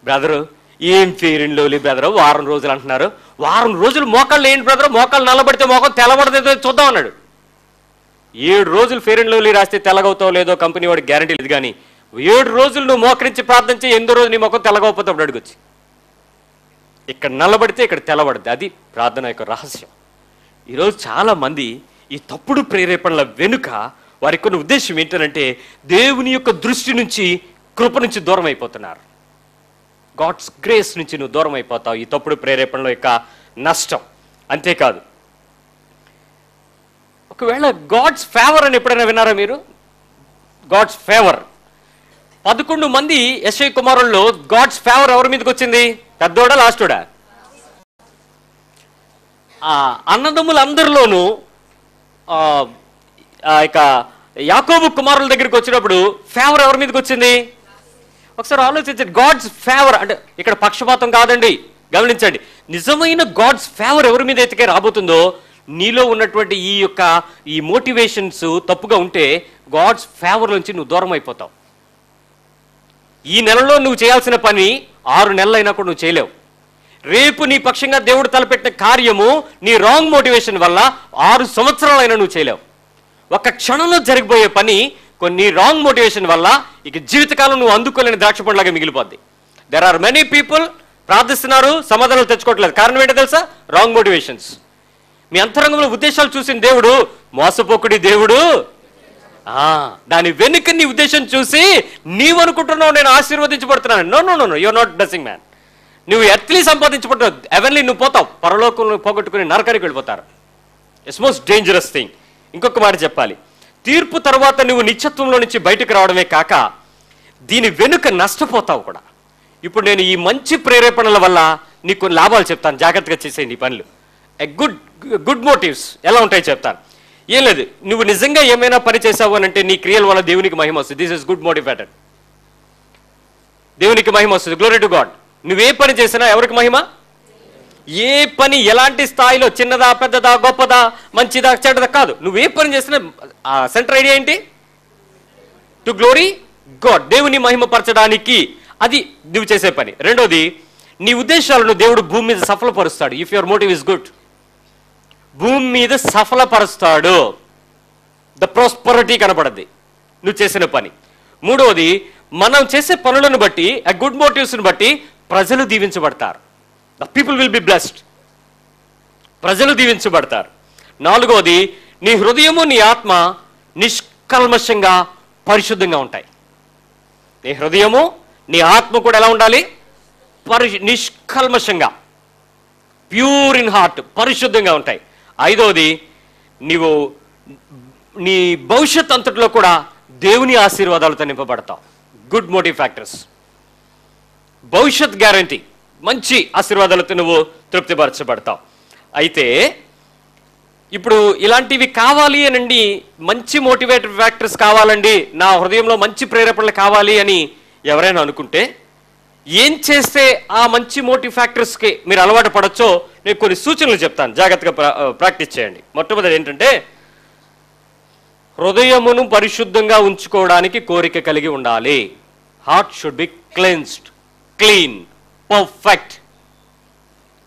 S1: బ్రదరు ఏం ఫెయిర్ అండ్ లవ్లీ బ్రదరు, వారం రోజులు అంటున్నారు. వారం రోజులు మోకాళ్ళు ఏంటి బ్రదరు, మోకాళ్ళు నల్లబడితే మోకాలు తెల్లబడితే చూద్దాం అన్నాడు. 7 రోజులు ఫెయిర్ అండ్ లవ్లీ రాస్తే తెల్లగవుతావు లేదో కంపెనీ వాడికి గ్యారంటీ లేదు. కానీ 7 రోజులు నువ్వు మోకరించి ప్రార్థించి 8వ రోజు నీ మొఖం తెల్లగకపోతే అప్పుడు అడుగుచ్చి. ఇక్కడ నల్లబడితే ఇక్కడ తెల్లబడితే అది ప్రార్థన యొక్క రహస్యం. ఈరోజు చాలా మంది ఈ తప్పుడు ప్రేరేపణల వెనుక వారికి కొన్ని ఉద్దేశం ఏంటంటే దేవుని యొక్క దృష్టి నుంచి, కృప నుంచి దూరం అయిపోతున్నారు. గాడ్స్ గ్రేస్ నుంచి నువ్వు దూరం అయిపోతావు ఈ తప్పుడు ప్రేరేపణల యొక్క నష్టం. అంతేకాదు, ఒకవేళ గాడ్స్ ఫేవర్ అని ఎప్పుడైనా విన్నారా మీరు? God's favour. 11 మంది యెషయా కుమారుల్లో గాడ్స్ ఫేవర్ ఎవరి మీదకి వచ్చింది? పెద్దోడా లాస్టోడా? అన్నదమ్ములందరిలోనూ ఇక యాకోబు కుమారుల దగ్గరికి వచ్చినప్పుడు ఫేవర్ ఎవరి మీదకి వచ్చింది? ఒకసారి ఆలోచించండి. గాడ్స్ ఫేవర్ అంటే ఇక్కడ పక్షపాతం కాదండి, గమనించండి. నిజమైన గాడ్స్ ఫేవర్ ఎవరి మీద అయితే రాబోతుందో, నీలో ఉన్నటువంటి ఈ మోటివేషన్స్ తప్పుగా ఉంటే గాడ్స్ ఫేవర్ నుంచి నువ్వు దూరం అయిపోతావు. ఈ నెలలో నువ్వు చేయాల్సిన పని 6 నెలలైనా కూడా నువ్వు చేయలేవు. రేపు నీ పక్షంగా దేవుడు తలపెట్టిన కార్యము నీ రాంగ్ మోటివేషన్ వల్ల 6 సంవత్సరాలైనా నువ్వు చేయలేవు. ఒక క్షణంలో జరిగిపోయే పని కొన్ని రాంగ్ మోటివేషన్ వల్ల ఇక జీవితకాలం నువ్వు అందుకోలేని ద్రాక్ష పండులాగా మిగిలిపోద్ది. దెర్ ఆర్ మెనీ పీపుల్ ప్రార్థిస్తున్నారు, సమాధానాలు తెచ్చుకోవట్లేదు. కారణం ఏంటో తెలుసా? Wrong motivations. మీ అంతరంగంలో ఉద్దేశాలు చూసిన దేవుడు మోసపోకుడి దేవుడు. దాని వెనుక నీ ఉద్దేశం చూసి నీవనుకుంటున్నావు నేను ఆశీర్వదించబడుతున్నాను. No no no, you're not blessing man. నువ్వు ఎర్త్లీ సంపాదించబడ్డావు, ఎవెన్లీ నువ్వు పోతావు, పరలోకంలో పోగొట్టుకుని నరకానికి వెళ్ళిపోతారు. It's most dangerous thing. ఇంకొక మాట చెప్పాలి, తీర్పు తర్వాత నువ్వు నిత్యత్వంలో నుంచి బయటకు రావడమే కాక దీని వెనుక నష్టపోతావు కూడా. ఇప్పుడు నేను ఈ మంచి ప్రేరేపణల వల్ల నీకు కొన్ని లాభాలు చెప్తాను, జాగ్రత్తగా చేసేయండి ఈ పనులు. గుడ్ మోటివ్స్ ఎలా ఉంటాయి చెప్తాను. ఏం లేదు, నువ్వు నిజంగా ఏమైనా పని చేసావు అని అంటే నీ క్రియల వల్ల దేవునికి మహిమ వస్తుంది. This is good motivated. దేవునికి మహిమ వస్తుంది. Glory to God. నువ్వే పని చేసినా ఎవరికి మహిమ? ఏ పని ఎలాంటి స్థాయిలో, చిన్నదా పెద్దదా గొప్పదా మంచిదా చెడ్డదా కాదు, నువ్వు ఏ పని చేసినా సెంటర్ ఐడియా ఏంటి? టు గ్లోరీ గాడ్, దేవుని మహిమపరచడానికి అది నువ్వు చేసే పని. రెండోది, నీ ఉద్దేశాలను దేవుడు భూమి మీద సఫలపరుస్తాడు. If your motive is good, భూమి మీద సఫలపరుస్తాడు. ద ప్రాస్పరిటీ కనపడద్ది నువ్వు చేసిన పని. మూడవది, మనం చేసే పనులను బట్టి, ఆ గుడ్ మోటివ్స్ని బట్టి ప్రజలు దీవించబడతారు. The people will be blessed, ప్రజలు దీవించబడతారు. నాలుగవది, నీ హృదయము నీ ఆత్మ నిష్కల్మషంగా పరిశుద్ధంగా ఉంటాయి. నీ హృదయము నీ ఆత్మ కూడా ఎలా ఉండాలి? నిష్కల్మషంగా, ప్యూర్ ఇన్ హార్ట్, పరిశుద్ధంగా ఉంటాయి. ఐదవది, నీవు నీ భవిష్యత్ అంతట్లో కూడా దేవుని ఆశీర్వాదాలతో నింపబడతావు. గుడ్ మోటివ్ ఫ్యాక్టర్స్, భవిష్యత్ గ్యారంటీ, మంచి ఆశీర్వాదాలతో నువ్వు తృప్తిపరచబడతావు. అయితే ఇప్పుడు ఇలాంటివి కావాలి అనండి, మంచి మోటివేటివ్ ఫ్యాక్టర్స్ కావాలండి, నా హృదయంలో మంచి ప్రేరేపణలు కావాలి అని ఎవరైనా అనుకుంటే, ఏం చేస్తే ఆ మంచి మోటివ్ ఫ్యాక్టర్స్కి మీరు అలవాటు పడచ్చో నేను కొన్ని సూచనలు చెప్తాను, జాగ్రత్తగా ప్రాక్టీస్ చేయండి. మొట్టమొదటి ఏంటంటే, హృదయమును పరిశుద్ధంగా ఉంచుకోవడానికి కోరిక కలిగి ఉండాలి. Heart should be cleansed, clean, perfect.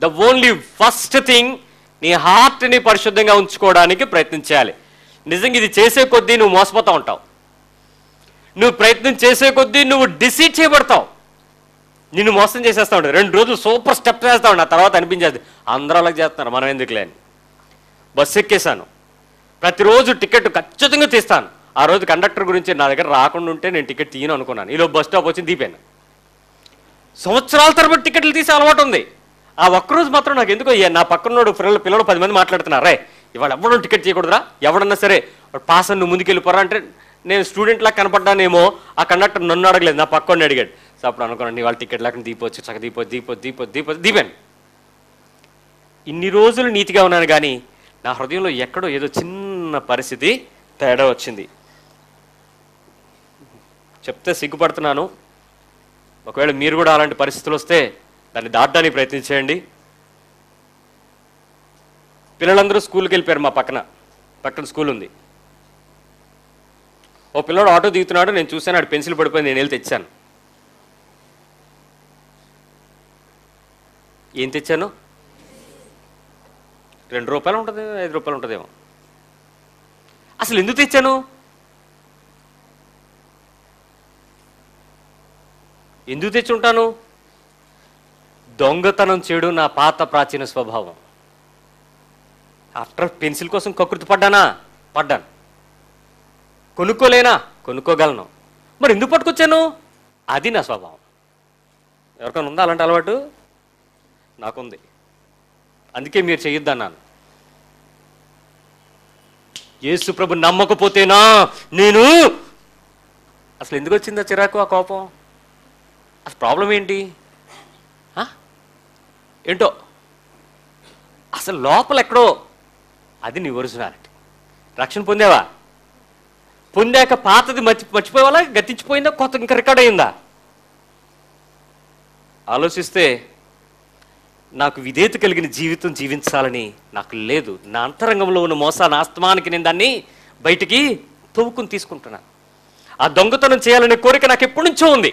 S1: The only first thing, నీ హార్ట్ని పరిశుద్ధంగా ఉంచుకోవడానికి ప్రయత్నించాలి. నిజంగా ఇది చేసే కొద్దీ నువ్వు మోసపోతూ ఉంటావు. నువ్వు ప్రయత్నం చేసే కొద్దీ నువ్వు డిసీడ్ చేయబడతావు. నిన్ను మోసం చేసేస్తా ఉంటాడు. 2 రోజులు సూపర్ స్టెప్ వేస్తా ఉంటా, తర్వాత అనిపించేది అందరూ అలాగే చేస్తున్నారు, మనం ఎందుకులే అని. బస్సు ఎక్కేశాను, ప్రతిరోజు టికెట్ ఖచ్చితంగా తీస్తాను. ఆ రోజు కండక్టర్ గురించి నా దగ్గర రాకుండా ఉంటే నేను టికెట్ తీయను అనుకున్నాను. ఈలో బస్ స్టాప్ వచ్చి దీపాను. సంవత్సరాల తరబడి టికెట్లు తీసే అలవాటు ఉంది. ఆ ఒక్కరోజు మాత్రం నాకు ఎందుకో, నా పక్కనోడు పిల్లలు 10 మంది మాట్లాడుతున్నారు, రే ఇవాళ ఎవడో టికెట్ తీయకూడదురా, ఎవడన్నా సరే పాస్ అని నువ్వు ముందుకు వెళ్ళిపోరా అంటే, నేను స్టూడెంట్లా కనపడ్డానేమో, ఆ కండక్టర్ నన్ను అడగలేదు, నా పక్కని అడిగాడు. సో అప్పుడు అనుకున్నాను, వాళ్ళ టికెట్ లేకుండా దీపొచ్చు, చక్క దీపాను. ఇన్ని రోజులు నీతిగా ఉన్నాను, కానీ నా హృదయంలో ఎక్కడో ఏదో చిన్న పరిస్థితి తేడా వచ్చింది. చెప్తే సిగ్గుపడుతున్నాను. ఒకవేళ మీరు కూడా అలాంటి పరిస్థితులు వస్తే దాన్ని దాటడానికి ప్రయత్నించేయండి. పిల్లలందరూ స్కూల్కి వెళ్ళిపోయారు. మా పక్కన స్కూల్ ఉంది. ఓ పిల్లడు ఆటో దిగుతున్నాడు, నేను చూశాను, ఆడు పెన్సిల్ పడిపోయింది, నేను వెళ్ళి తెచ్చాను. ఏం తెచ్చాను? 2 రూపాయలు ఉంటుంది, 5 రూపాయలు ఉంటుందేమో. అసలు ఎందుకు తెచ్చాను? ఎందుకు తెచ్చి ఉంటాను? దొంగతనం చేయడం నా పాత ప్రాచీన స్వభావం. ఆఫ్టర్ పెన్సిల్ కోసం కకృతి పడ్డాను. కొనుక్కోగలను. మరి ఎందుకు పట్టుకొచ్చాను? అది నా స్వభావం. ఎవరికైనా ఉందా అలాంటి అలవాటు? నాకుంది. అందుకే మీరు చేయొద్దన్నాను. యేసు ప్రభు నమ్మకపోతేనా నేను, అసలు ఎందుకు వచ్చిందా చిరాకు, ఆ కోపం? అసలు ప్రాబ్లం ఏంటి? ఏంటో అసలు లోపల ఎక్కడో అది నీ ఒరిజినాలిటీ. రక్షణ పొందావా? పొందాక పాతది మర్చిపోయేవాళ్ళ, గతించిపోయిందా, కొత్త ఇంకా రికార్డ్ అయిందా? ఆలోచిస్తే నాకు విధేయత కలిగిన జీవితం జీవించాలని నాకు లేదు. నా అంతరంగంలో ఉన్న మోసాన్ని, ఆస్తమానికి నేను దాన్ని బయటికి తవ్వుకుని తీసుకుంటున్నాను. ఆ దొంగతనం చేయాలనే కోరిక నాకు ఎప్పటి నుంచో ఉంది.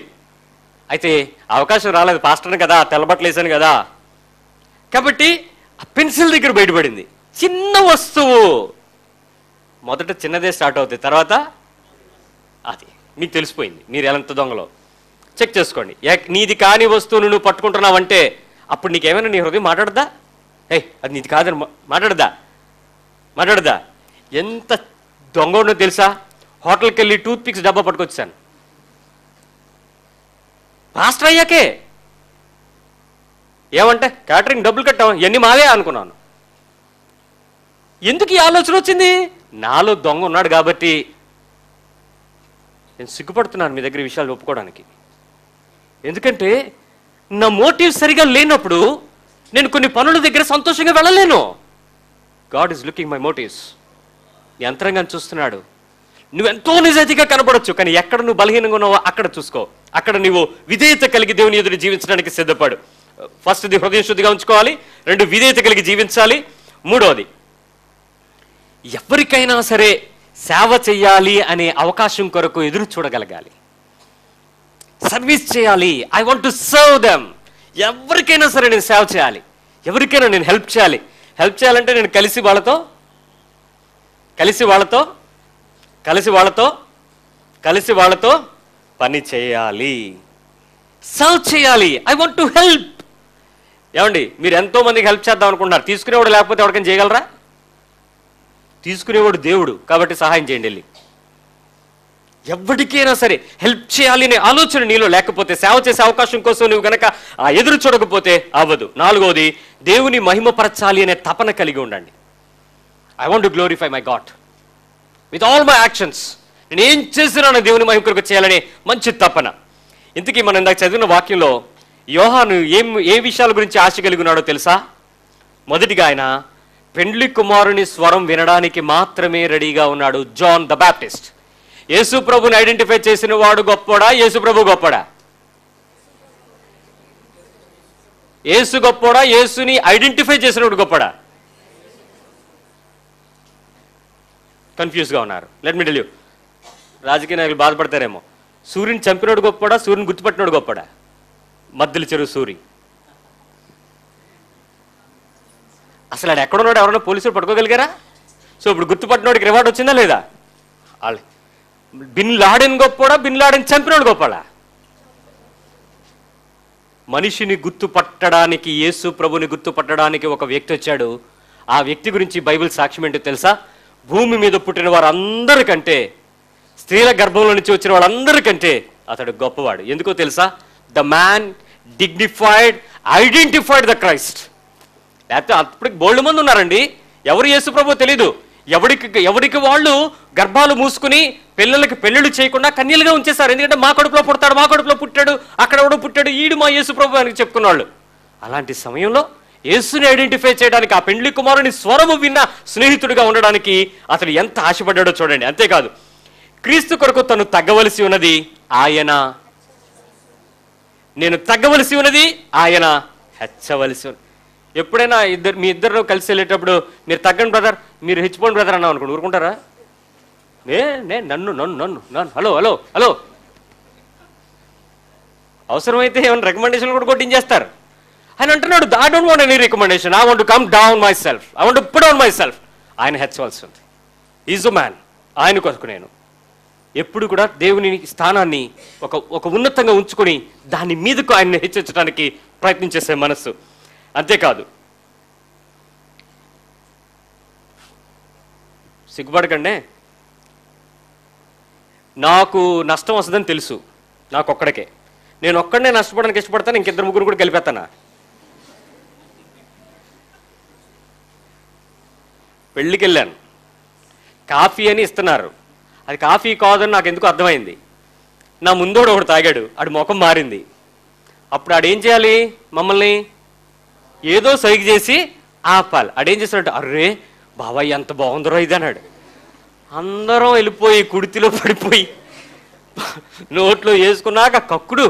S1: అయితే అవకాశం రాలేదు, పాస్టర్ని కదా, తెల్లబట్టలేసాను కదా. కాబట్టి ఆ పెన్సిల్ దగ్గర బయటపడింది. చిన్న వస్తువు, మొదట చిన్నదే స్టార్ట్ అవుతాయి, తర్వాత అది మీకు తెలిసిపోయింది. మీరు ఎలాంటి దొంగలో చెక్ చేసుకోండి. నీది కాని వస్తువును నువ్వు పట్టుకుంటున్నావంటే అప్పుడు నీకేమైనా నీ హృదయం మాట్లాడదా? అది నీది కాదని మాట్లాడదా? ఎంత దొంగ ఉన్నో తెలుసా? హోటల్కి వెళ్ళి టూత్ పిక్స్ డబ్బా పట్టుకొచ్చాను. పాస్టర్ అయ్యాకే ఏమంటే క్యాటరింగ్ డబ్బులు కట్టాం, ఇవన్నీ మావే అనుకున్నాను. ఎందుకు ఈ ఆలోచన వచ్చింది? నాలో దొంగ ఉన్నాడు కాబట్టి. నేను సిగ్గుపడుతున్నాను మీ దగ్గర ఈ విషయాలు ఒప్పుకోవడానికి. ఎందుకంటే నా మోటివ్ సరిగా లేనప్పుడు నేను కొన్ని పనుల దగ్గర సంతోషంగా వెళ్ళలేను. God is looking my motives. నీ అంతరంగాన్ని చూస్తున్నాడు. నువ్వెంతో నిజాయితీగా కనపడవచ్చు, కానీ ఎక్కడ నువ్వు బలహీనంగా ఉన్నావో అక్కడ చూసుకో. అక్కడ నువ్వు విధేయత కలిగి దేవుని ఎదురు జీవించడానికి సిద్ధపడు. ఫస్ట్ది హృదయ శుద్ధిగా ఉంచుకోవాలి, 2 విధేయత కలిగి జీవించాలి, 3వది ఎవరికైనా సరే సేవ చేయాలి అనే అవకాశం కొరకు ఎదురు చూడగలగాలి. సర్వీస్ చేయాలి, I want to serve them. ఎవరికైనా సరే నేను సేవ చేయాలి, ఎవరికైనా నేను హెల్ప్ చేయాలి. హెల్ప్ చేయాలంటే నేను కలిసి వాళ్ళతో పని చేయాలి, సర్వ్ చేయాలి. I want to help. ఏమండి, మీరు ఎంతో మందికి హెల్ప్ చేద్దాం అనుకుంటున్నారు, తీసుకునేవాడు లేకపోతే ఎవరికైనా చేయగలరా? తీసుకునేవాడు దేవుడు, కాబట్టి సహాయం చేయండి. వెళ్ళి ఎవరికైనా సరే హెల్ప్ చేయాలి అనే ఆలోచన నీలో లేకపోతే, సేవ చేసే అవకాశం కోసం నువ్వు గనక ఆ ఎదురు చూడకపోతే అవ్వదు. 4వది దేవుని మహిమపరచాలి అనే తపన కలిగి ఉండండి. I want to glorify my God with all my actions. నేను ఏం చేసినా దేవుని మహిమ కొరకు చేయాలనే మంచి తపన. ఇంతకీ మనం ఇందాక చదివిన వాక్యంలో యోహాను ఏ విషయాల గురించి ఆశ కలిగి ఉన్నాడో తెలుసా? మొదటిగా ఆయన పెండ్లి కుమారుని స్వరం వినడానికి మాత్రమే రెడీగా ఉన్నాడు. జాన్ ద బ్యాప్టిస్ట్ యేసు ప్రభుని ఐడెంటిఫై చేసిన వాడు గొప్పోడా, యేసు ప్రభు గొప్పోడా? యేసు గొప్పోడా, యేసుని ఐడెంటిఫై చేసినవాడు గొప్పడా? కన్ఫ్యూజ్గా ఉన్నారు. లెట్ మీ టెల్ యూ, రాజకీయ నాయకులు బాధపడతారేమో. సూర్యుని చంపినోడు గొప్పడా, సూర్యుని గుర్తుపట్టినోడు గొప్పడా? మద్దెల చెరువు సూరి. అసలు ఆడు ఎక్కడున్నాడు? ఎవరైనా పోలీసులు పట్టుకోగలిగారా? సో ఇప్పుడు గుర్తుపట్టినోడికి రివార్డ్ వచ్చిందా లేదా? బిన్ లాడెన్ గొప్పడా, బిన్ లాడెన్ చంపినోడు గొప్పడా? మనిషిని గుర్తుపట్టడానికి, యేసు ప్రభుని గుర్తుపట్టడానికి ఒక వ్యక్తి వచ్చాడు. ఆ వ్యక్తి గురించి బైబిల్ సాక్ష్యం ఏంటో తెలుసా? భూమి మీద పుట్టిన వారందరికంటే, స్త్రీల గర్భంలో నుంచి వచ్చిన వాళ్ళందరికంటే అతడు గొప్పవాడు. ఎందుకో తెలుసా? The man dignified, identified the Christ. లేకపోతే అప్పటికి బోల్డ్ మంది ఉన్నారండి, ఎవరు యేసు ప్రభు తెలీదు. ఎవరికి వాళ్ళు గర్భాలు మూసుకుని పిల్లలకి పెళ్ళిళ్ళు చేయకుండా కన్యలుగా ఉంచేశారు. ఎందుకంటే మా కడుపులో పుట్టాడు, అక్కడ ఎవడో పుట్టాడు, ఈడు మా యేసు ప్రభు అని చెప్పుకున్నాళ్ళు. అలాంటి సమయంలో యేసుని ఐడెంటిఫై చేయడానికి, ఆ పెండ్లి కుమారుని స్వరము విన్న స్నేహితుడిగా ఉండడానికి అతడు ఎంత ఆశపడ్డాడో చూడండి. అంతేకాదు, క్రీస్తు కొరకు తను తగ్గవలసి ఉన్నది ఆయన, నేను తగ్గవలసి ఉన్నది ఆయన హెచ్చవలసి ఉన్నది. ఎప్పుడైనా మీ ఇద్దరు కలిసి వెళ్ళేటప్పుడు మీరు తగ్గండి బ్రదర్, మీరు హెచ్చిపోండి బ్రదర్ అన్నావు అనుకోండి, ఊరుకుంటారా? నన్ను హలో అవసరమైతే ఏమైనా రికమెండేషన్ కూడా కొట్టించేస్తారు. ఆయన అంటున్నాడు, I don't want any recommendation, I want to come down my self, I want to put down my self. ఆయన హెచ్చవలసి ఉంది. Is a man. ఆయన కొరకు నేను ఎప్పుడు కూడా దేవుని స్థానాన్ని ఒక ఉన్నతంగా ఉంచుకొని దాని మీదకు ఆయన్ని హెచ్చరించడానికి ప్రయత్నించేసే మనస్సు. అంతేకాదు, సిగ్గుపడకండి, నాకు నష్టం వస్తుందని తెలుసు, నాకు ఒక్కడికే. నేను ఒక్కడనే నష్టపడడానికి ఇష్టపడతాను, ఇంకిద్దరు ముగ్గురు కూడా కలిపేస్తానా? పెళ్ళికి వెళ్ళాను, కాఫీ అని ఇస్తున్నారు, అది కాఫీ కాదని నాకు ఎందుకు అర్థమైంది. నా ముందోడు ఒకడు తాగాడు, ఆడి ముఖం మారింది. అప్పుడు ఆడేం చేయాలి? మమ్మల్ని ఏదో సైగ చేసి ఆపాలి. ఆడేం చేస్తాడు? అర్రే బాబాయ్ ఎంత బాగుందరో ఇది అన్నాడు. అందరం వెళ్ళిపోయి కుడితిలో పడిపోయి నోట్లో వేసుకున్నాక కక్కుడు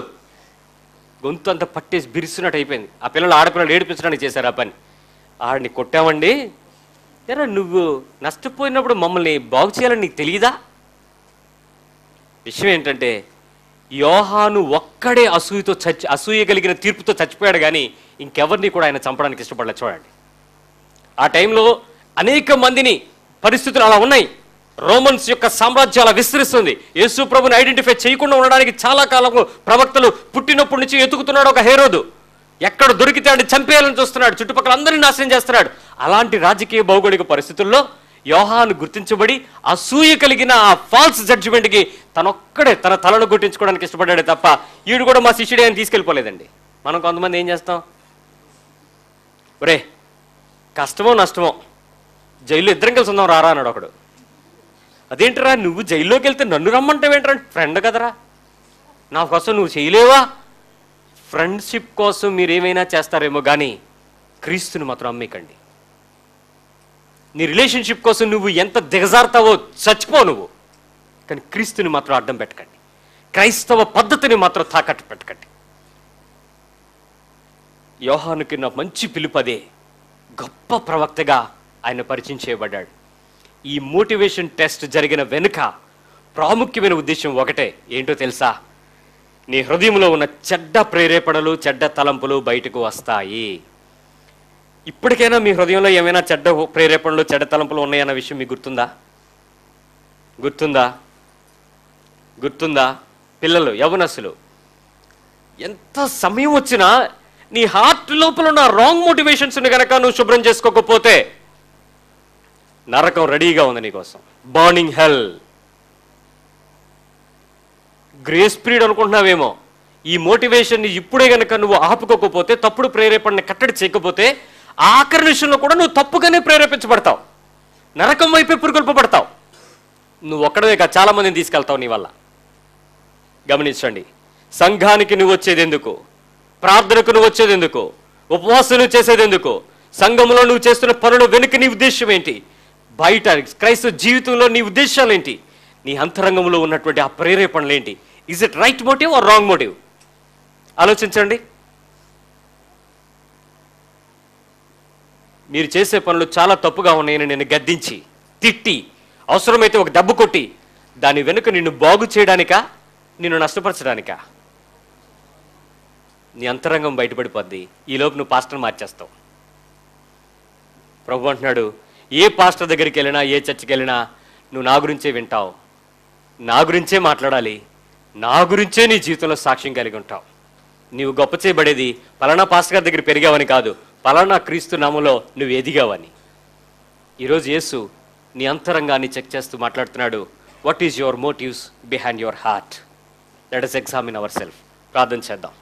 S1: గొంతు అంతా పట్టేసి బిరుస్తున్నట్టు అయిపోయింది. ఆ పిల్లలు ఆడపిల్లలు ఏడిపించడానికి చేశారు ఆ పని. ఆడిని కొట్టామండి. ఎరా నువ్వు నష్టపోయినప్పుడు మమ్మల్ని బాగు చేయాలని నీకు తెలియదా? విషయం ఏంటంటే, యోహాను ఒక్కడే అసూయ కలిగిన తీర్పుతో చచ్చిపోయాడు, కానీ ఇంకెవరిని కూడా ఆయన చంపడానికి ఇష్టపడలేదు. చూడండి, ఆ టైంలో అనేక మందిని పరిస్థితులు అలా ఉన్నాయి. రోమన్స్ యొక్క సామ్రాజ్యం అలా విస్తరిస్తుంది. యేసు ప్రభుని ఐడెంటిఫై చేయకుండా ఉండడానికి చాలా కాలం ప్రవక్తలు పుట్టినప్పటి నుంచి ఎతుకుతున్నాడు. ఒక హేరోదు ఎక్కడ దొరికితే అని చంపేయాలని చూస్తున్నాడు, చుట్టుపక్కల అందరినీ నాశనం చేస్తున్నాడు. అలాంటి రాజకీయ భౌగోళిక పరిస్థితుల్లో యోహాను గుర్తించబడి అసూయ కలిగిన ఆ ఫాల్స్ జడ్జిమెంట్కి తనొక్కడే తన తలను గుర్తించుకోవడానికి ఇష్టపడ్డాడే తప్ప ఈడు కూడా మా శిష్యుడే అని తీసుకెళ్ళిపోలేదండి. మనం కొంతమంది ఏం చేస్తాం? ఒరే కష్టమో నష్టమో జైల్లో ఇద్దరం కలిసి ఉందాం రారా అన్నాడు ఒకడు. అదేంటరా నువ్వు జైల్లోకి వెళ్తే నన్ను రమ్మంటావేంట్రా? ఫ్రెండ్ కదరా, నా కోసం నువ్వు చేయలేవా? ఫ్రెండ్షిప్ కోసం మీరు ఏమైనా చేస్తారేమో కానీ క్రీస్తుని మాత్రం అమ్మేకండి. నీ రిలేషన్షిప్ కోసం నువ్వు ఎంత దిగజారుతావో చచ్చిపో నువ్వు, కానీ క్రీస్తుని మాత్రం అడ్డం పెట్టకండి. క్రైస్తవ పద్ధతిని మాత్రం తాకట్టు పెట్టకండి. యోహానుకి నా మంచి పిలుపదే. గొప్ప ప్రవక్తగా ఆయన పరిచయం చేయబడ్డాడు. ఈ మోటివేషన్ టెస్ట్ జరిగిన వెనుక ప్రాముఖ్యమైన ఉద్దేశం ఒకటే, ఏంటో తెలుసా? నీ హృదయంలో ఉన్న చెడ్డ ప్రేరేపణలు, చెడ్డ తలంపులు బయటకు వస్తాయి. ఇప్పటికైనా మీ హృదయంలో ఏమైనా చెడ్డ ప్రేరేపణలు, చెడ్డ తలంపులు ఉన్నాయన్న విషయం మీకు గుర్తుందా? పిల్లలు, యవనస్తులు, ఎంత సమయం వచ్చినా నీ హార్ట్ లోపల ఉన్న రాంగ్ మోటివేషన్స్ని కనుక నువ్వు శుభ్రం చేసుకోకపోతే నరకం రెడీగా ఉంది నీకోసం. బర్నింగ్ హెల్. గ్రేస్ పీరియడ్ అనుకుంటున్నావేమో. ఈ మోటివేషన్ని ఇప్పుడే కనుక నువ్వు ఆపుకోకపోతే, తప్పుడు ప్రేరేపణని కట్టడి చేయకపోతే, ఆఖరి విషయంలో కూడా నువ్వు తప్పుగానే ప్రేరేపించబడతావు, నరకం వైపే పురుగొల్పబడతావు. నువ్వు ఒక్కడమే కాదు, చాలా మందిని తీసుకెళ్తావు నీ వల్ల. గమనించండి, సంఘానికి నువ్వు వచ్చేది ఎందుకు? ప్రార్థనకు నువ్వు వచ్చేది ఎందుకు? ఉపవాసం నువ్వు చేసేది ఎందుకు? సంఘంలో నువ్వు చేస్తున్న పనుల వెనుక నీ ఉద్దేశం ఏంటి? బయట క్రైస్తవ జీవితంలో నీ ఉద్దేశాలు ఏంటి? నీ అంతరంగంలో ఉన్నటువంటి ఆ ప్రేరేపణలు ఏంటి? Is it right motive or wrong motive? ఆలోచించండి. మీరు చేసే పనులు చాలా తప్పుగా ఉన్నాయని నేను గద్దించి, తిట్టి, అవసరమైతే ఒక దెబ్బ కొట్టి, దాని వెనుక నిన్ను బాగు చేయడానికా, నిన్ను నష్టపరచడానికా? నీ అంతరంగం బయటపడిపోద్ది. ఈలోపు నువ్వు పాస్టర్ని మార్చేస్తావు. ప్రభు అంటున్నాడు, ఏ పాస్టర్ దగ్గరికి వెళ్ళినా, ఏ చర్చికి వెళ్ళినా నువ్వు నా గురించే వింటావు, నా గురించే మాట్లాడాలి, నా గురించే నీ జీవితంలో సాక్ష్యం కలిగి ఉంటావు. నీవు గొప్ప చేయబడేది పలానా పాస్టర్ గారి దగ్గర పెరిగావని కాదు, పలానా క్రీస్తు నామంలో నువ్వు ఎదిగావని. ఈరోజు యేసు నీ అంతరంగాన్ని చెక్ చేస్తూ మాట్లాడుతున్నాడు. What is your motives behind your heart? Let us examine our self. ప్రార్థన చేద్దాం.